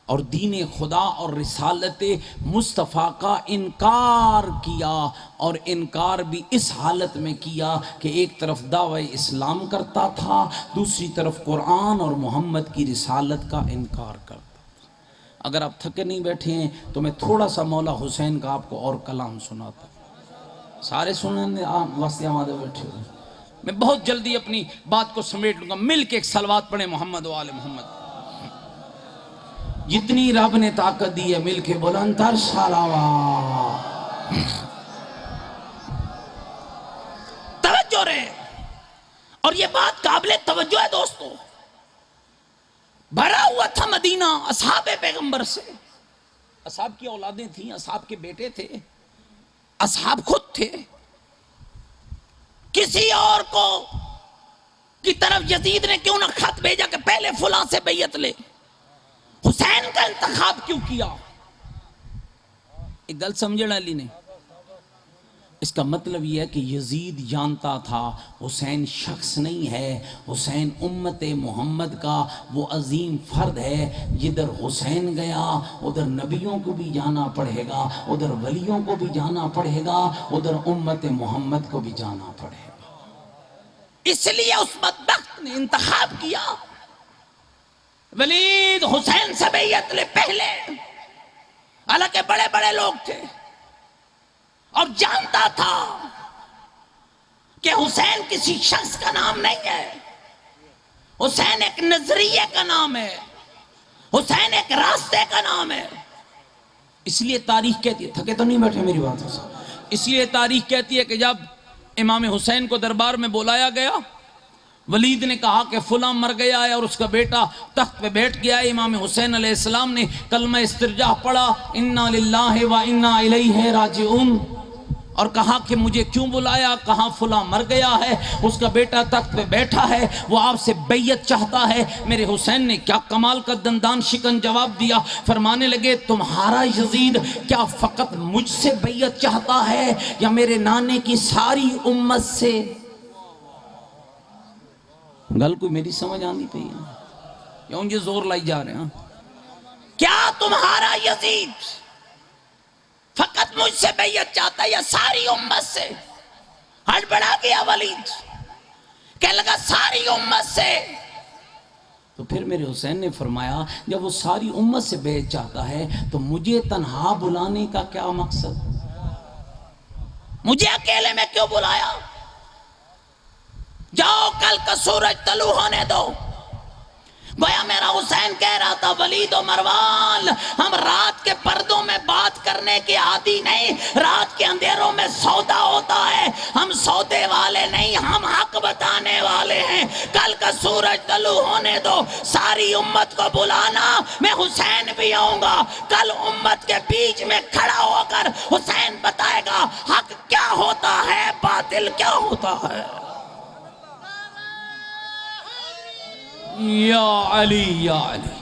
اور دین خدا اور رسالت مصطفیٰ کا انکار کیا, اور انکار بھی اس حالت میں کیا کہ ایک طرف دعوی اسلام کرتا تھا, دوسری طرف قرآن اور محمد کی رسالت کا انکار کرتا تھا. اگر آپ تھکے نہیں بیٹھے ہیں تو میں تھوڑا سا مولا حسین کا آپ کو اور کلام سناتا ہوں. سارے سننے واسطے آمادہ بیٹھے ہوئے. میں بہت جلدی اپنی بات کو سمیٹ لوں گا. مل کے ایک صلوات پڑھیں محمد و آل محمد. جتنی رب نے طاقت دی ہے مل کے بلند تر صلوات. توجہ رہے, اور یہ بات قابل توجہ ہے دوستو. بھرا ہوا تھا مدینہ اصحاب پیغمبر سے. اصحاب کی اولادیں تھیں, اصحاب کے بیٹے تھے, اصحاب خود تھے. کسی اور کو کی طرف یزید نے کیوں نہ خط بھیجا کہ پہلے فلاں سے بیعت لے؟ حسین کا انتخاب کیوں کیا؟ ایک گل سمجھنا علی نے. اس کا مطلب یہ ہے کہ یزید جانتا تھا حسین شخص نہیں ہے, حسین امت محمد کا وہ عظیم فرد ہے. جدھر حسین گیا ادھر نبیوں کو بھی جانا پڑے گا, ادھر ولیوں کو بھی جانا پڑے گا, ادھر امت محمد کو بھی جانا پڑے گا. اس لیے اس بدبخت نے انتخاب کیا ولید حسین سے بیعت لے پہلے. حالانکہ بڑے بڑے لوگ تھے, اور جانتا تھا کہ حسین کسی شخص کا نام نہیں ہے, حسین ایک نظریے کا نام ہے, حسین ایک راستے کا نام ہے. اس لیے تاریخ کہتی ہے, تھکے تو نہیں بیٹھے میری بات سے, اس لیے تاریخ کہتی ہے کہ جب امام حسین کو دربار میں بلایا گیا. ولید نے کہا کہ فلاں مر گیا ہے اور اس کا بیٹا تخت پہ بیٹھ گیا ہے. امام حسین علیہ السلام نے کلمہ استرجاع پڑھا، انا للہ و انا الیہ راجعون، اور کہا کہ مجھے کیوں بلایا؟ کہاں فلاں مر گیا ہے، اس کا بیٹا تخت پہ بیٹھا ہے، وہ آپ سے بیعت چاہتا ہے. میرے حسین نے کیا کمال کا دندان شکن جواب دیا. فرمانے لگے تمہارا یزید کیا فقط مجھ سے بیعت چاہتا ہے یا میرے نانے کی ساری امت سے؟ گل کوئی میری سمجھ آندی پئی ہے یا انجھے زور لائی جا رہے ہیں؟ کیا تمہارا یزید فقط مجھ سے بیعت چاہتا ہے یا ساری امت سے؟ ہڑبڑا گیا ولید، کہنے لگا ساری امت سے. تو پھر میرے حسین نے فرمایا جب وہ ساری امت سے بیعت چاہتا ہے تو مجھے تنہا بلانے کا کیا مقصد؟ مجھے اکیلے میں کیوں بلایا؟ جاؤ کل کا سورج طلوع ہونے دو. گویا میرا حسین کہہ رہا تھا ولید و مروان، ہم رات کے پردوں میں بات کرنے کے عادی نہیں، رات کے اندھیروں میں سودا ہوتا ہے، ہم سودے والے نہیں، ہم حق بتانے والے ہیں. کل کا سورج طلوع ہونے دو، ساری امت کو بلانا، میں حسین بھی آؤں گا. کل امت کے بیچ میں کھڑا ہو کر حسین بتائے گا حق کیا ہوتا ہے، باطل کیا ہوتا ہے. یا علی یا علی.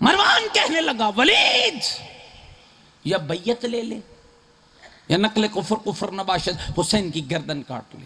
مروان کہنے لگا ولید یا بیعت لے لے یا نقل کفر نباشد، حسین کی گردن کاٹ لے.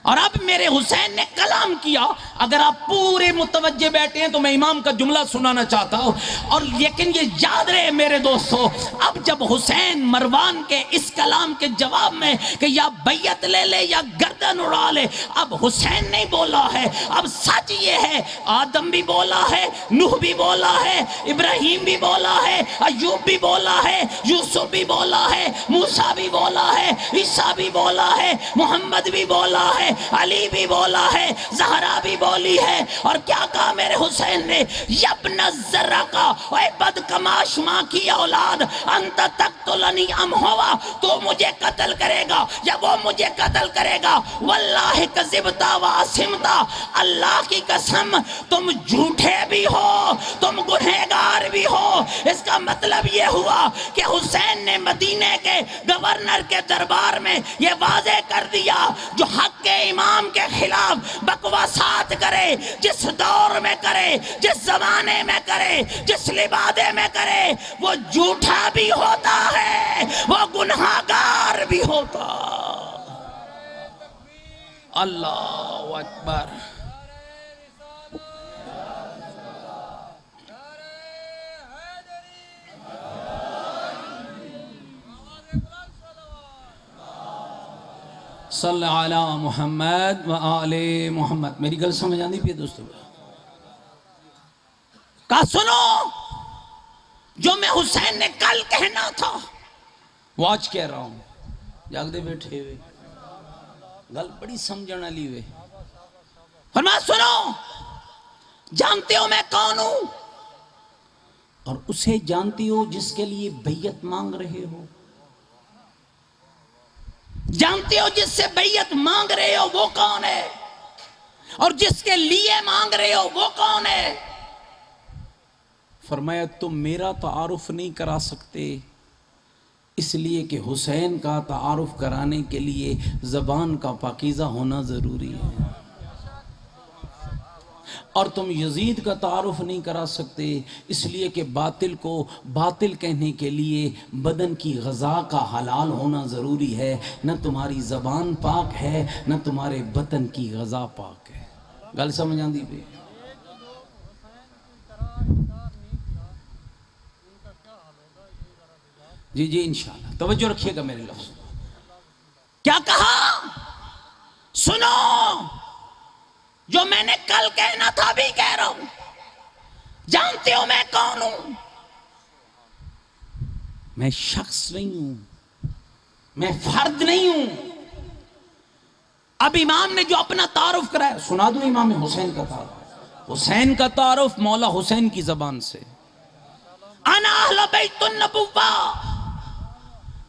اور اب میرے حسین نے کلام کیا. اگر آپ پورے متوجہ بیٹھے ہیں تو میں امام کا جملہ سنانا چاہتا ہوں، اور لیکن یہ یاد رہے میرے دوستو، اب جب حسین مروان کے اس کلام کے جواب میں کہ یا بیعت لے لے یا گردن اڑا لے، اب حسین نہیں بولا ہے، اب سچ یہ ہے آدم بھی بولا ہے، نوح بھی بولا ہے، ابراہیم بھی بولا ہے، ایوب بھی بولا ہے، یوسف بھی بولا ہے، موسیٰ بھی بولا ہے، عیسیٰ بھی بولا ہے، محمد بھی بولا ہے، علی بھی بولا ہے، زہرا بھی بولی ہے. اور کیا کہا میرے حسین نے؟ یبن الزرقا، اے بدکماش ماں کی اولاد، انت تقتلنی ام ہوا، تو مجھے قتل کرے گا یا وہ مجھے قتل کرے گا. واللہ کذبتا واسمتا، اللہ کی قسم تم جھوٹے بھی ہو، تم گنہگار بھی ہو. اس کا مطلب یہ ہوا کہ حسین نے مدینے کے گورنر کے دربار میں یہ واضح کر دیا جو حق کے امام کے خلاف بکواسات کرے، جس دور میں کرے، جس زمانے میں کرے، جس لبادے میں کرے، وہ جھوٹا بھی ہوتا ہے، وہ گناہگار بھی ہوتا. اللہ اکبر. صلی علی محمد و آل محمد. میری گل سمجھ آندی پی دوستو؟ کہا سنو، جو میں حسین نے کل کہنا تھا وہ آج کہہ رہا ہوں. جاگ دے بیٹھے ہوئے گل بڑی سمجھنا لی ہوئے. فرمایا سنو، جانتے ہو میں کون ہوں، اور اسے جانتی ہو جس کے لیے بیعت مانگ رہے ہو. جانتے ہو جس سے بیعت مانگ رہے ہو وہ کون ہے، اور جس کے لیے مانگ رہے ہو وہ کون ہے. فرمایا تم میرا تعارف نہیں کرا سکتے، اس لیے کہ حسین کا تعارف کرانے کے لیے زبان کا پاکیزہ ہونا ضروری ہے، اور تم یزید کا تعارف نہیں کرا سکتے اس لیے کہ باطل کو باطل کہنے کے لیے بدن کی غذا کا حلال ہونا ضروری ہے. نہ تمہاری زبان پاک ہے نہ تمہارے بدن کی غذا پاک ہے. گل سمجھ آندی پئی؟ جی جی انشاءاللہ توجہ رکھیے گا میرے لفظ. کیا کہا؟ سنو، جو میں نے کل کہنا تھا بھی کہہ رہا ہوں. جانتے ہو میں کون ہوں؟ میں شخص نہیں ہوں، میں فرد نہیں ہوں. اب امام نے جو اپنا تعارف کرایا سنا دوں. امام حسین کا تعارف، حسین کا تعارف مولا حسین کی زبان سے. انا اہل بیت النبوہ،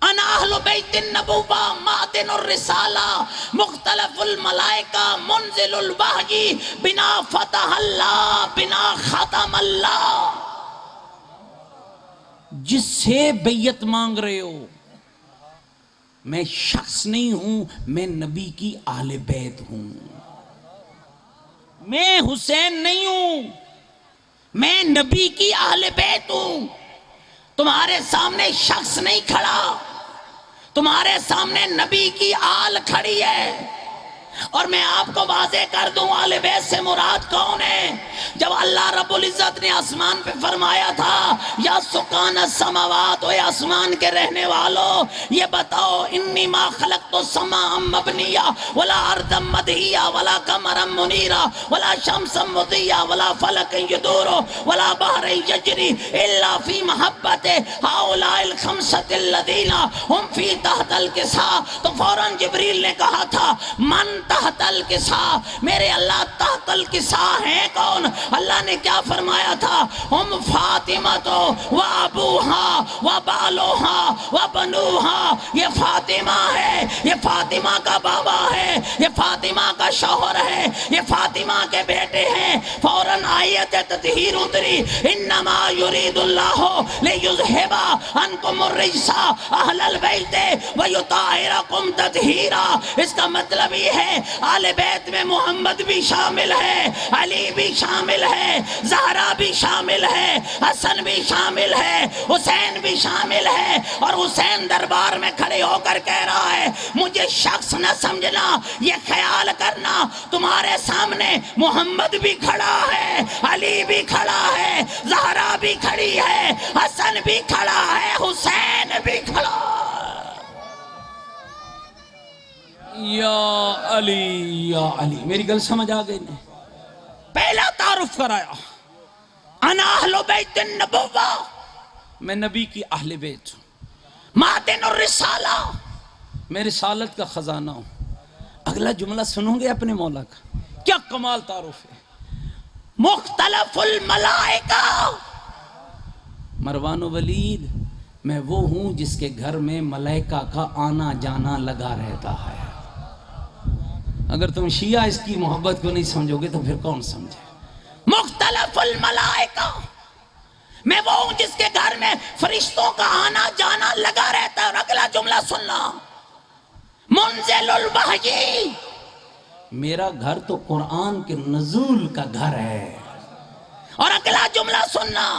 انا اہل بیت النبوہ معدن الرسالہ مختلف الملائکہ منزل الوحی بنا فتح اللہ بنا ختم اللہ. جس سے بیعت مانگ رہے ہو، میں شخص نہیں ہوں، میں نبی کی اہل بیت ہوں. میں حسین نہیں ہوں، میں نبی کی اہل بیت ہوں. تمہارے سامنے شخص نہیں کھڑا، تمہارے سامنے نبی کی آل کھڑی ہے. اور میں آپ کو واضح کر دوں اہل بیت سے مراد کون ہے. جب اللہ رب العزت نے آسمان پہ فرمایا تھا یا سکان السماوات، اے آسمان کے رہنے والو یہ بتاؤ انی ما خلقت السماء مبنیہ ولا ارضا مدحیہ ولا قمرا منیرا ولا شمسا مضیہ ولا فلک یدور ولا بحر یجری الا فی محبت ہؤلاء الخمسۃ الذین هم فی تحت الکساء. تو فوراً جبریل نے کہا تھا من تحت الکساء، میرے اللہ تحت الکساء ہیں کون؟ اللہ نے کیا فرمایا تھا؟ ہم فاطمہ تو و ابوہا و بالوہا و بنوہا. یہ فاطمہ ہے، یہ فاطمہ کا بابا ہے، یہ فاطمہ کا شوہر ہے، یہ فاطمہ کے بیٹے ہیں. فوراً آیت تطہیر اتری انما یرید اللہ لیذہب عنکم الرجس اہل البیت ویطہرکم تطہیرا. اس کا مطلب یہ ہے آل بیت میں محمد بھی شامل ہے، علی بھی شامل ہے، زہرا بھی شامل ہے، حسن بھی شامل ہے، حسین بھی شامل ہے. اور حسین دربار میں کھڑے ہو کر کہہ رہا ہے مجھے شخص نہ سمجھنا، یہ خیال کرنا تمہارے سامنے محمد بھی کھڑا ہے، علی بھی کھڑا ہے، زہرا بھی کھڑی ہے، حسن بھی کھڑا ہے، حسین بھی کھڑا ہے. یا علی یا علی. میری گل سمجھ آ گئی نہیں؟ پہلا تعارف کرایا انا اہل بیت النبوہ، میں نبی کی اہل بیت ہوں. معدن الرسالہ، میں رسالت کا خزانہ ہوں. اگلا جملہ سنو گے اپنے مولا کا، کیا کمال تعارف ہے. مختلف الملائکہ، مروان و ولید میں وہ ہوں جس کے گھر میں ملائکہ کا آنا جانا لگا رہتا ہے. اگر تم شیعہ اس کی محبت کو نہیں سمجھو گے تو پھر کون سمجھے. مختلف الملائکہ، میں وہ ہوں جس کے گھر میں فرشتوں کا آنا جانا لگا رہتا ہے. اور اگلا جملہ سننا منزل الوحی، میرا گھر تو قرآن کے نزول کا گھر ہے. اور اگلا جملہ سننا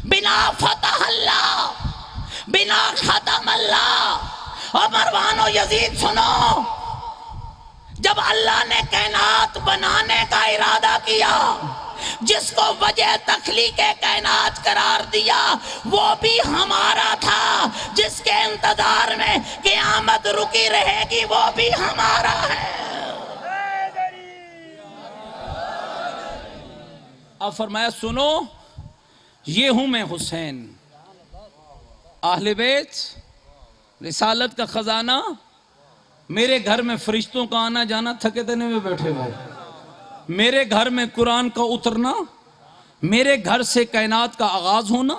بنا فتح اللہ بنا ختم اللہ. اور مروان و یزید سنو، جب اللہ نے کائنات بنانے کا ارادہ کیا، جس کو وجہ تخلیق کائنات قرار دیا وہ بھی ہمارا تھا، جس کے انتظار میں قیامت رکی رہے گی وہ بھی ہمارا ہے. اب فرمایا سنو یہ ہوں میں حسین، اہل بیت، رسالت کا خزانہ. میرے گھر میں فرشتوں کا آنا جانا، تھکے تنے میں بیٹھے ہوئے. میرے گھر میں قرآن کا اترنا، میرے گھر سے کائنات کا آغاز ہونا،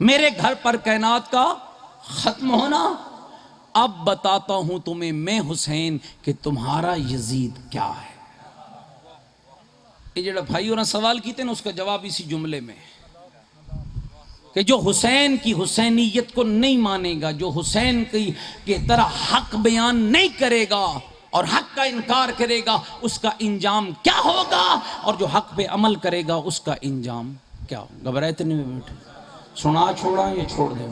میرے گھر پر کائنات کا ختم ہونا. اب بتاتا ہوں تمہیں میں حسین کہ تمہارا یزید کیا ہے. یہ جڑا بھائیوں نے سوال کیتے نا اس کا جواب اسی جملے میں کہ جو حسین کی حسینیت کو نہیں مانے گا، جو حسین کی طرح حق بیان نہیں کرے گا اور حق کا انکار کرے گا، اس کا انجام کیا ہوگا، اور جو حق پہ عمل کرے گا اس کا انجام کیا ہوگا. گھبرائے تو نہیں بیٹھے، سنا چھوڑا یہ چھوڑ دیں،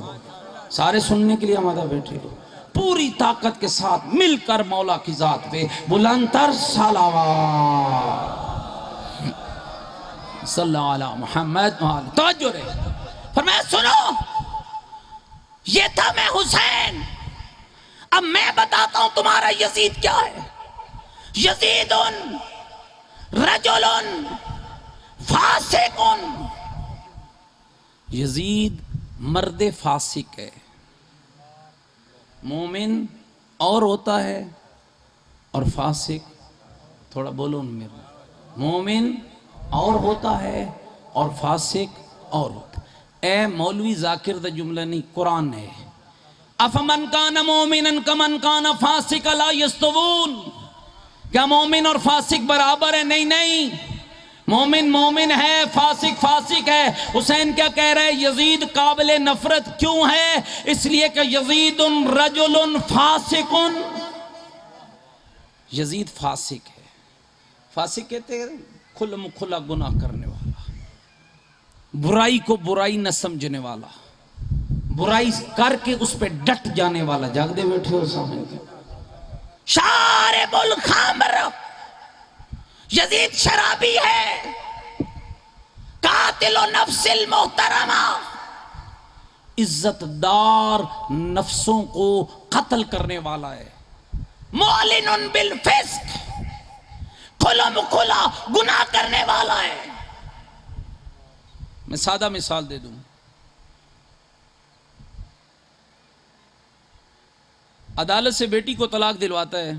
سارے سننے کے لیے ہمارا بیٹھے ہو. پوری طاقت کے ساتھ مل کر مولا کی ذات پہ بلندتر صلوات صلی اللہ علیہ محمد. توجہ رہے. فرمایا سنو یہ تھا میں حسین. اب میں بتاتا ہوں تمہارا یزید کیا ہے. یزید رجل فاسق، یزید مرد فاسق ہے. مومن اور ہوتا ہے اور فاسق، تھوڑا بولو میرے، مومن اور ہوتا ہے اور فاسق اور ہوتا ہے. اے مولوی ذاکر دا جملہ نہیں، قرآن ہے. افمن کان مومنا کمن کان فاسقا لا یستوون، کیا مومن اور فاسق برابر ہے؟ نہیں نہیں، مومن مومن ہے، فاسق فاسق ہے۔ حسین کیا کہہ رہے ہیں؟ یزید قابل نفرت کیوں ہے؟ اس لیے کہ یزید رجل فاسق، یزید فاسق ہے۔ فاسق کہتے ہیں کھلم کھلا گناہ کرنے والا، برائی کو برائی نہ سمجھنے والا، برائی کر کے اس پہ ڈٹ جانے والا۔ جاگ دے بیٹھے ہو سامنے کے شارب الخمر، یزید شرابی ہے، قاتل نفس المحترمہ، عزت دار نفسوں کو قتل کرنے والا ہے، معلن بالفسق، کھلم کھلا گناہ کرنے والا ہے۔ میں سادہ مثال دے دوں، عدالت سے بیٹی کو طلاق دلواتا ہے،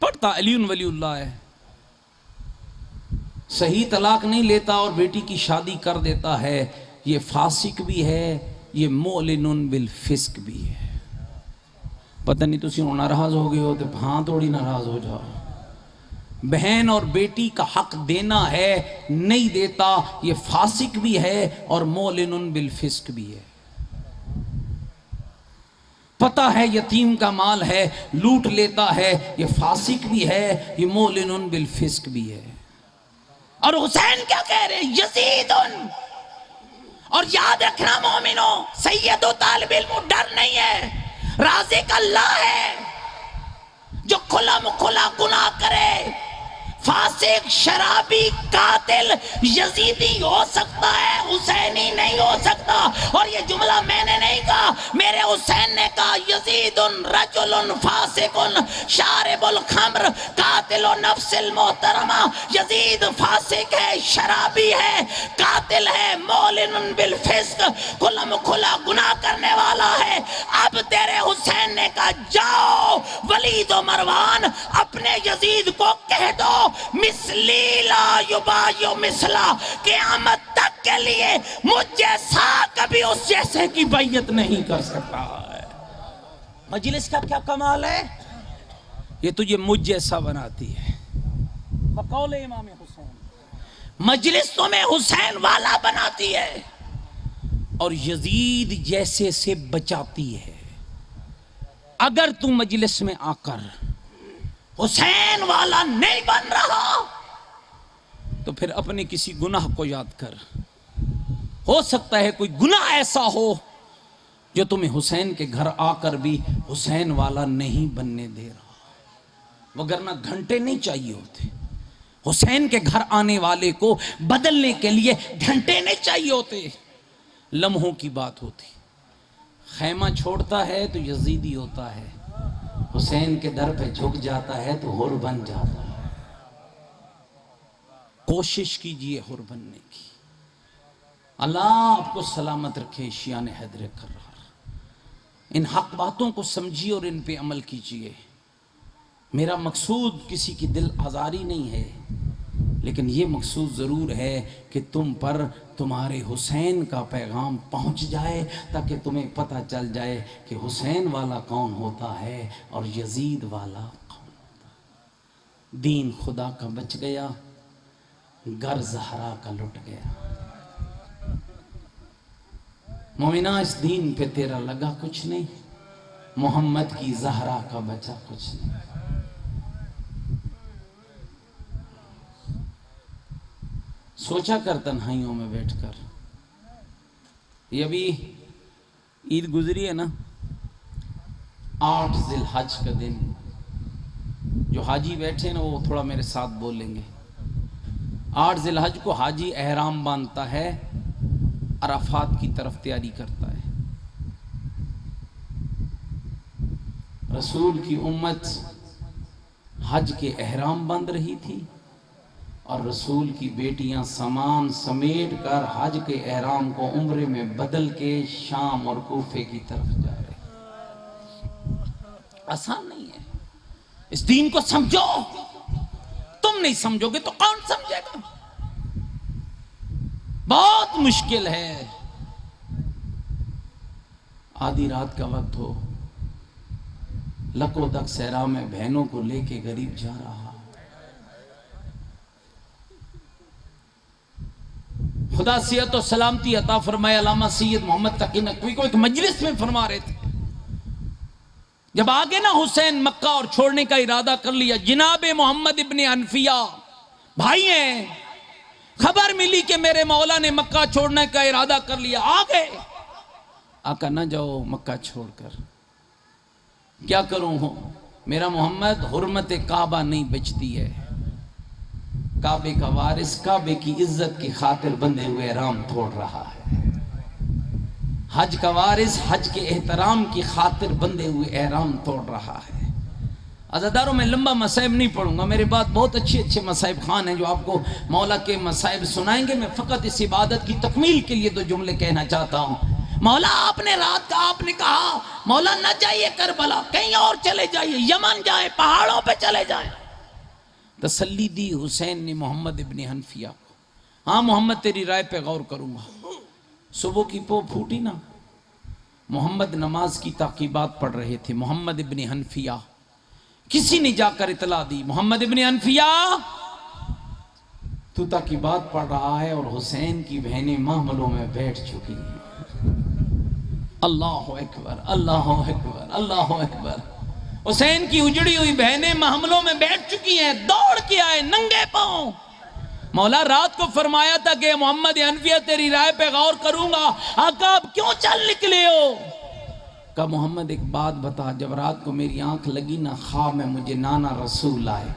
پڑھتا علی ولی اللہ ہے، صحیح طلاق نہیں لیتا اور بیٹی کی شادی کر دیتا ہے، یہ فاسق بھی ہے، یہ معلن بالفسق بھی ہے۔ پتہ نہیں تسی ناراض ہو گئے ہو تو ہاں تھوڑی ناراض ہو جاؤ۔ بہن اور بیٹی کا حق دینا ہے، نہیں دیتا، یہ فاسق بھی ہے اور معلن بالفسق بھی ہے۔ پتہ ہے یتیم کا مال ہے، لوٹ لیتا ہے، یہ فاسق بھی ہے، یہ معلن بالفسق بھی ہے۔ اور حسین کیا کہہ رہے ہیں؟ یزید، اور یاد رکھنا مومنوں، سید و طالب علم ڈر نہیں ہے، رازق اللہ ہے۔ جو کھلم کھلا گناہ کرے، فاسق، شرابی، قاتل، یزیدی ہو سکتا ہے، حسینی نہیں ہو سکتا۔ اور یہ جملہ میں نے نہیں کہا، میرے حسین نے کہا، یزید رجل فاسق شارب الخمر قاتل نفس المحترمہ، یزید فاسق ہے، شرابی ہے، قاتل ہے، معلن بالفسق، کھلم کھلا گناہ کرنے والا ہے۔ اب تیرے حسین نے کہا، جاؤ ولید و مروان، اپنے یزید کو کہہ دو، مثلی لا یبایع مثلا، قیامت تک کے لیے مجھ جیسا کبھی اس جیسے کی بیعت نہیں کر سکتا ہے۔ مجلس کا کیا کمال ہے؟ یہ تجھے مجھ جیسا بناتی ہے، بقول امام حسین، مجلس تمہیں حسین والا بناتی ہے اور یزید جیسے سے بچاتی ہے۔ اگر تو مجلس میں آ کر حسین والا نہیں بن رہا تو پھر اپنے کسی گناہ کو یاد کر، ہو سکتا ہے کوئی گناہ ایسا ہو جو تمہیں حسین کے گھر آ کر بھی حسین والا نہیں بننے دے رہا، وگرنہ گھنٹے نہیں چاہیے ہوتے۔ حسین کے گھر آنے والے کو بدلنے کے لیے گھنٹے نہیں چاہیے ہوتے، لمحوں کی بات ہوتی۔ خیمہ چھوڑتا ہے تو یزیدی ہوتا ہے، حسین کے در پہ جھک جاتا ہے تو حر بن جاتا ہے۔ کوشش کیجئے حر بننے کی۔ اللہ آپ کو سلامت رکھے شیعان حیدر کرار۔ ان حق باتوں کو سمجھیے اور ان پہ عمل کیجئے۔ میرا مقصود کسی کی دل آزاری نہیں ہے، لیکن یہ مقصود ضرور ہے کہ تم پر تمہارے حسین کا پیغام پہنچ جائے، تاکہ تمہیں پتہ چل جائے کہ حسین والا کون ہوتا ہے اور یزید والا کون ہوتا ہے۔ دین خدا کا بچ گیا، گھر زہرا کا لٹ گیا۔ مومنہ اس دین پہ تیرا لگا کچھ نہیں، محمد کی زہرا کا بچا کچھ نہیں۔ سوچا کر تنہائیوں میں بیٹھ کر، یہ ابھی عید گزری ہے نا، 8 ذی الحج کا دن، جو حاجی بیٹھے نا وہ تھوڑا میرے ساتھ بولیں گے۔ 8 ذی الحج کو حاجی احرام باندھتا ہے، عرفات کی طرف تیاری کرتا ہے۔ رسول کی امت حج کے احرام باندھ رہی تھی اور رسول کی بیٹیاں سامان سمیٹ کر حج کے احرام کو عمرے میں بدل کے شام اور کوفے کی طرف جا رہے۔ آسان نہیں ہے، اس دین کو سمجھو۔ تم نہیں سمجھو گے تو کون سمجھے گا؟ بہت مشکل ہے۔ آدھی رات کا وقت ہو، لکو دک صحرا میں بہنوں کو لے کے غریب جا رہا، خدا صحت و سلامتی عطا فرمائے علامہ سید محمد تقی نقوی کو ایک مجلس میں فرما رہے تھے، جب آگے نا حسین مکہ اور چھوڑنے کا ارادہ کر لیا، جناب محمد ابن حنفیہ بھائی ہیں، خبر ملی کہ میرے مولا نے مکہ چھوڑنے کا ارادہ کر لیا، آگے آقا نہ جاؤ مکہ چھوڑ کر، کیا کروں ہوں، میرا محمد حرمت کعبہ نہیں بچتی ہے، کعبے کا وارث کعبے کی عزت کی خاطر بندھے ہوئے احرام توڑ رہا ہے، حج کا وارث حج کے احترام کی خاطر بندھے ہوئے احرام توڑ رہا ہے۔ عزاداروں میں لمبا مصائب نہیں پڑھوں گا، میرے بعد بہت اچھے مصائب خان ہیں جو آپ کو مولا کے مصائب سنائیں گے، میں فقط اس عبادت کی تکمیل کے لیے دو جملے کہنا چاہتا ہوں۔ مولا آپ نے رات کا آپ نے کہا مولا نہ جائیے کربلا، کہیں اور چلے جائیے، یمن جائیں، پہاڑوں پہ چلے جائیں، تسلی دی حسین نے محمد ابن حنفیہ کو، ہاں محمد تیری رائے پہ غور کروں گا۔ صبح کی پو پھوٹی نا، محمد نماز کی تعقیبات پڑھ رہے تھے، محمد ابن حنفیہ، کسی نے جا کر اطلاع دی محمد ابن حنفیہ تو تعقیبات پڑھ رہا ہے اور حسین کی بہنیں محملوں میں بیٹھ چکی ہیں۔ اللہ اکبر اللہ اکبر اللہ اکبر، حسین کی اجڑی ہوئی بہنیں محملوں میں بیٹھ چکی ہیں، دوڑ کے آئے ننگے پاؤں، مولا رات کو فرمایا تھا کہ محمد حنفیہ تیری رائے پہ غور کروں گا، آقا اب کیوں چل نکلے ہو؟ کہا محمد ایک بات بتا، جب رات کو میری آنکھ لگی نا خواب میں مجھے نانا رسول آئے،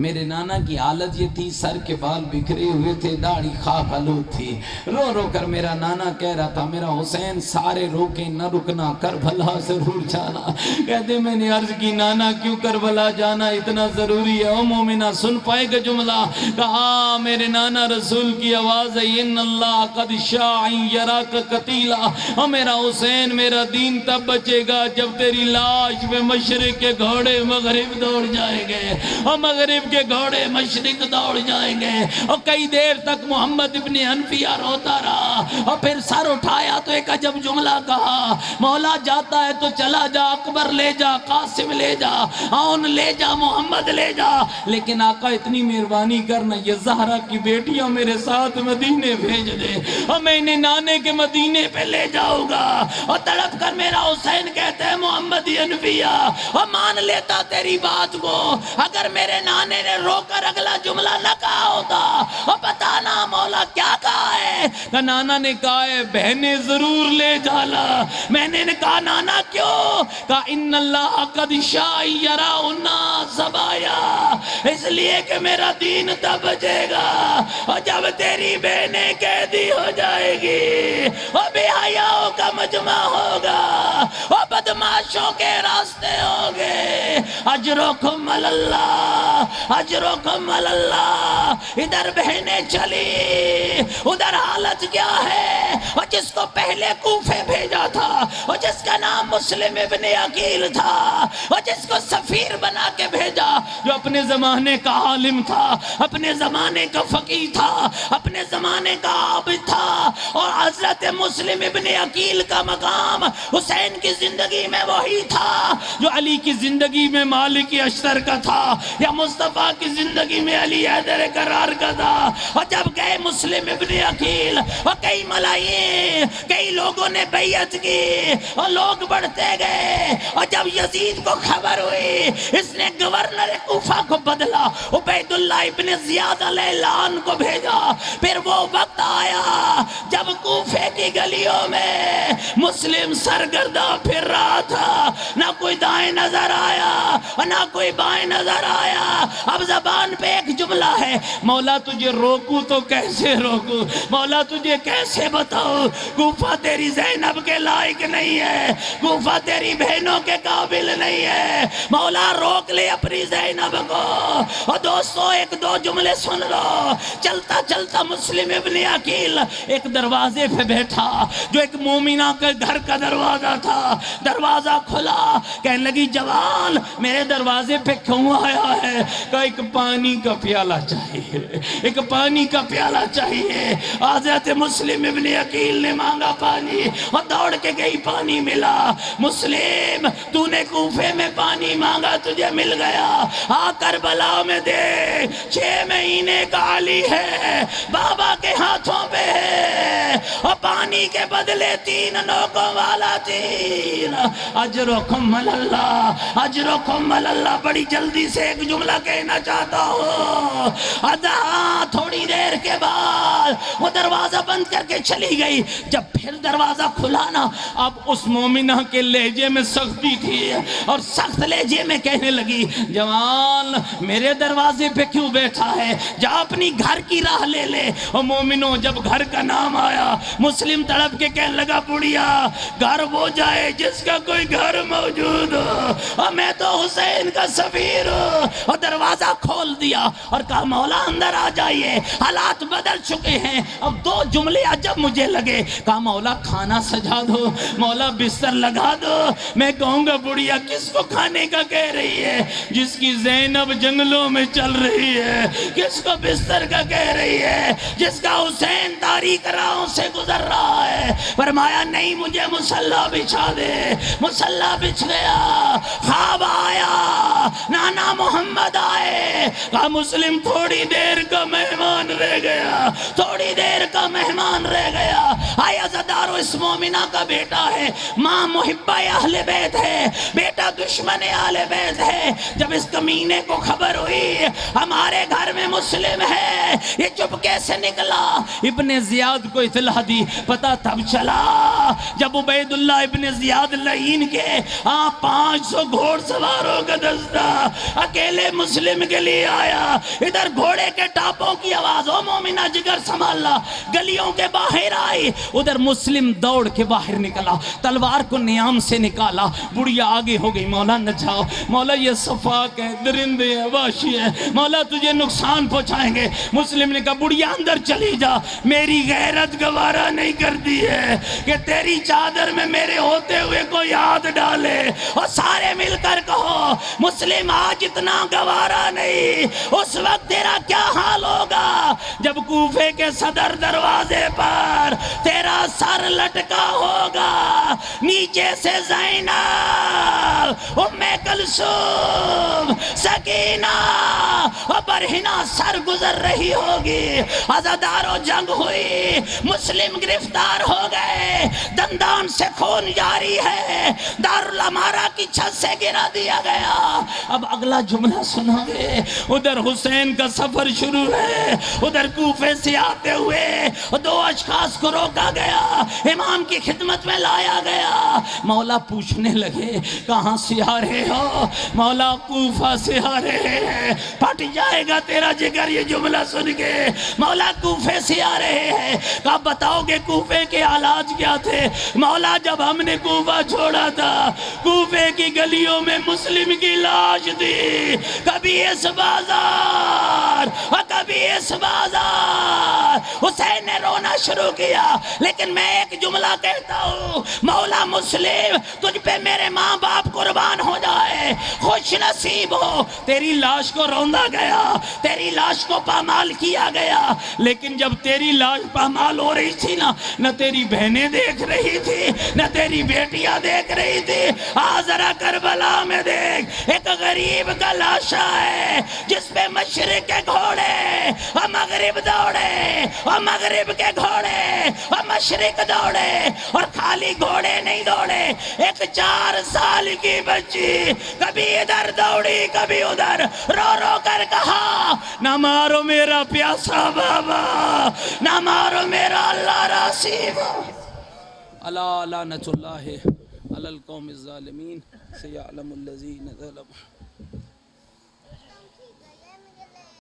میرے نانا کی حالت یہ تھی، سر کے بال بکھرے ہوئے تھے، داڑھی خاک آلود تھی، رو رو کر میرا نانا کہہ رہا تھا میرا حسین سارے روکیں نہ رکنا، کربلا ضرور جانا۔ کہتے میں نے عرض کی نانا کیوں کربلا جانا اتنا ضروری ہے؟ او مومنہ سن پائے گا جملہ؟ کہا میرے نانا رسول کی آواز ہے، ان اللہ قد شاء یراک قتیلا، اور میرا حسین میرا دین تب بچے گا جب تیری لاش پہ مشرق کے گھوڑے مغرب دوڑ جائیں گے، اور مغرب کے گھوڑے مشرق دوڑ جائیں گے۔ اور کئی دیر تک محمد ابن حنفیہ روتا رہا، اور پھر سر اٹھایا تو ایک عجب جملہ کہا، مولا جاتا ہے تو چلا جا، اکبر لے جا، قاسم لے جا، عون لے جا، محمد لے جا، لیکن آقا اتنی مہربانی کرنا یہ زہرا کی بیٹیاں میرے ساتھ مدینے بھیج دے، اور میں انہیں نانے کے مدینے پہ لے جاؤں گا۔ اور تڑپ کر میرا حسین کہتا ہے محمد حنفیہ، اور مان لیتا تیری بات کو، اگر میرے نانے نے رو کر اگلا جملہ نہ کہا ہوتا، اور بتانا مولا کیا کہا ہے؟ کہ نانا نے کہا ہے بہنیں ضرور لے جانا۔ میں نے کہا نانا کیوں؟ کہا ان اللہ قد شاء یراؤنا سبایا، اس لیے کہ میرا دین تب بچے گا اور جب تیری بہنیں قیدی ہو جائے گی، اور بے حیاؤں کا مجمع ہوگا، اور بدماشوں کے راستے ہوگے، اجرکم اللہ اجرکم اللہ۔ ادھر بہنیں چلی، ادھر حالت کیا ہے؟ اور جس کو پہلے کوفے بھیجا تھا، اور جس کا نام مسلم ابن عقیل تھا، اور جس کو سفیر بنا کے بھیجا، جو اپنے زمانے کا عالم تھا، اپنے زمانے کا فقیہ تھا، اپنے زمانے کا عابد تھا، اور حضرت مسلم ابن عقیل کا مقام حسین کی زندگی میں وہی تھا جو علی کی زندگی میں مالک اشتر کا تھا، یا مصطفیٰ کی زندگی میں علی حیدر کرار کا تھا۔ اور جب گئے مسلم ابن عقیل، اور کئی ملائی کئی لوگوں نے بیعت کی، اور لوگ بڑھتے گئے، اور جب یزید کو خبر ہوئی، اس نے گورنر کوفہ کو بدلا، عبید اللہ ابن زیاد علیہ لعن کو بھیجا۔ پھر وہ وقت آیا جب کوفے کی گلیوں میں مسلم سرگرداں پھر رہا تھا، نہ کوئی دائیں نظر آیا اور نہ کوئی بائیں نظر آیا۔ اب زبان پہ ایک جملہ ہے، مولا تجھے روکوں تو کیسے روکوں، مولا تجھے کیسے بتاؤں، کوفہ تیری زینب کے لائق نہیں ہے، کوفہ تیری بہنوں کے قابل نہیں ہے، مولا روک لے اپنی زینب کو۔ اور دوستو ایک دو جملے سن لو، چلتا چلتا مسلم ابن عقیل ایک دروازے پہ بیٹھا جو ایک مومنہ کے گھر کا دروازہ تھا، دروازہ کھلا، کہنے لگی جوان میرے دروازے پہ کیوں آیا ہے؟ کہا ایک پانی کا پیالہ چاہیے، ایک پانی کا پیالہ چاہیے۔ حضرت مسلم ابن عقیل نے مانگا پانی اور دوڑ کے گئی، پانی ملا۔ مسلم تو نے کوفے میں پانی مانگا تجھے مل گیا، آ کربلا میں دے 6 مہینے کا علی ہے بابا کے ہاتھوں پہ ہے، اور پانی کے بدلے 3 نوکوں والا تیر۔ اجرکم اللہ، اجرکم اللہ۔ بڑی جلدی سے ایک جملہ کہنا چاہتا ہوں، تھوڑی دیر کے بعد وہ دروازہ بند کر کے چلی گئی۔ جب پھر دروازہ کھلا نا، اب اس مومنہ کے لہجے میں سختی تھی اور سخت لہجے میں کہنے لگی جوان میرے دروازے پہ کیوں بیٹھا ہے؟ جا اپنی گھر کی راہ لے لے۔ اور مومنوں جب گھر کا نام آیا، مسلم تڑپ کے کہنے لگا بڑھیا گھر وہ جائے جس کا کوئی گھر موجود ہو، اور میں تو حسین کا سفیر ہوں۔ اور دروازہ کھول دیا اور کہا مولا اندر آ جائیے، حالات بدل چکے ہیں۔ اب 2 جملے عجب مجھے لگے، کہا مولا کھانا سجا دو، مولا بستر لگا دو۔ میں کہوں گا بڑھیا کس کو کھانے کا کہہ رہی ہے؟ جس کی زینب جنگلوں میں چل رہی ہے۔ کس کو بستر کا کہہ رہی ہے؟ جس کا حسین تاریک راہوں سے گزر رہا ہے۔ فرمایا نہیں مجھے مصلی بچھا دے۔ مصلی بچھ گیا، خواب آیا، نانا محمد آئے، کہا مسلم تھوڑی دیر کا مہمان رہ گیا، تھوڑی دیر کا مہمان رہ گیا۔ آئے عزادارو اس مومنہ کا بیٹا ہے، ماں محبہ اہل بیت ہے، بیٹا دشمن اہل بیت ہے۔ جب اس کمینے کو خبر ہوئی ہمارے گھر میں مسلم ہے، یہ چپکے سے نکلا، ابن زیاد کو اطلاع دی۔ پتہ تب چلا جب عبید اللہ ابن زیاد لعین کے 500 گھوڑ سواروں کا دستہ اکیلے مسلم کے لیے آیا۔ ادھر گھوڑے کے ٹاپوں کی آواز، او مومنہ جگر سنبھالنا، گلیوں کے باہر آئی۔ ادھر مسلم دوڑ کے باہر نکلا، تلوار کو نیام سے نکالا۔ بڑھیا آگے ہو گئی، مولا نہ جاؤ، مولا یہ صفاق ہے، درندے ہیں، وحشی ہیں، مولا تجھے نقصان پہنچائیں گے۔ مسلم نے کہا بڑھیا اندر چلی جا، میری غیرت گوارا نہیں کرتی ہے کہ تیری چادر میں میرے ہوتے ہوئے کوئی ہاتھ ڈالے۔ اور سارے مل کر کہو مسلم آج اتنا گوارا نہیں، اس وقت تیرا کیا حال ہوگا جب کوفے کے صدر دروازے پر تیرا سر لٹکا ہوگا، نیچے سے زینب، ام کلثوم، سکینہ اور برہنہ سر گزر رہی ہوگی۔ عزادارو جنگ ہوئی، مسلم گرفتار ہو گئے، دندان سے خون جاری ہے، دارالامارہ کی چھت سے گرا دیا گیا۔ اب اگلا جملہ سنا گے، ادھر حسین کا سفر شروع ہے، ادھر کوفے سے آتے ہوئے 2 اشخاص کو روکا گیا، امام کی خدمت میں لایا گیا۔ مولا پوچھنے لگے کہاں سے آ رہے ہو؟ مولا کوفہ سے آ رہے ہیں۔ پھٹ جائے گا تیرا جگر یہ جملہ سن کے، مولا کوفے سے آ رہے ہیں۔ کہا بتاؤ کہ کوفے کے حالات کیا تھے؟ مولا جب ہم نے کوفہ چھوڑا تھا، کوفے کی گلیوں میں مسلم کی لاش تھی، کبھی اس بازار اور کبھی اس بازار۔ حسین نے رونا شروع کیا، لیکن میں ایک جملہ کہتا ہوں، مولا مسلم تجھ پہ میرے ماں باپ قربان ہو جائے، خوش نصیب ہو، تیری لاش کو روندا گیا، تیری لاش کو پامال کیا گیا، لیکن جب تیری لاش پامال ہو رہی تھی نہ تیری بہنیں دیکھ رہی تھی، نہ تیری بیٹیاں دیکھ رہی تھی۔ ذرا کربلا میں دیکھ، ایک غریب کا لاشا ہے جس پہ مشرق کے گھوڑے اور مغرب دوڑے، اور مغرب کے گھوڑے اور مشرق دوڑے، اور خالی گھوڑے نہیں دوڑے، ایک 4 سال کی بچی کبھی ادھر دوڑی کبھی ادھر، رو رو کر کہا نہ مارو میرا پیاسا بابا، نہ مارو میرا اللہ راسیب۔ اللہ لعنت اللہ علی القوم الظالمین، سیعلم الذین ظلموا۔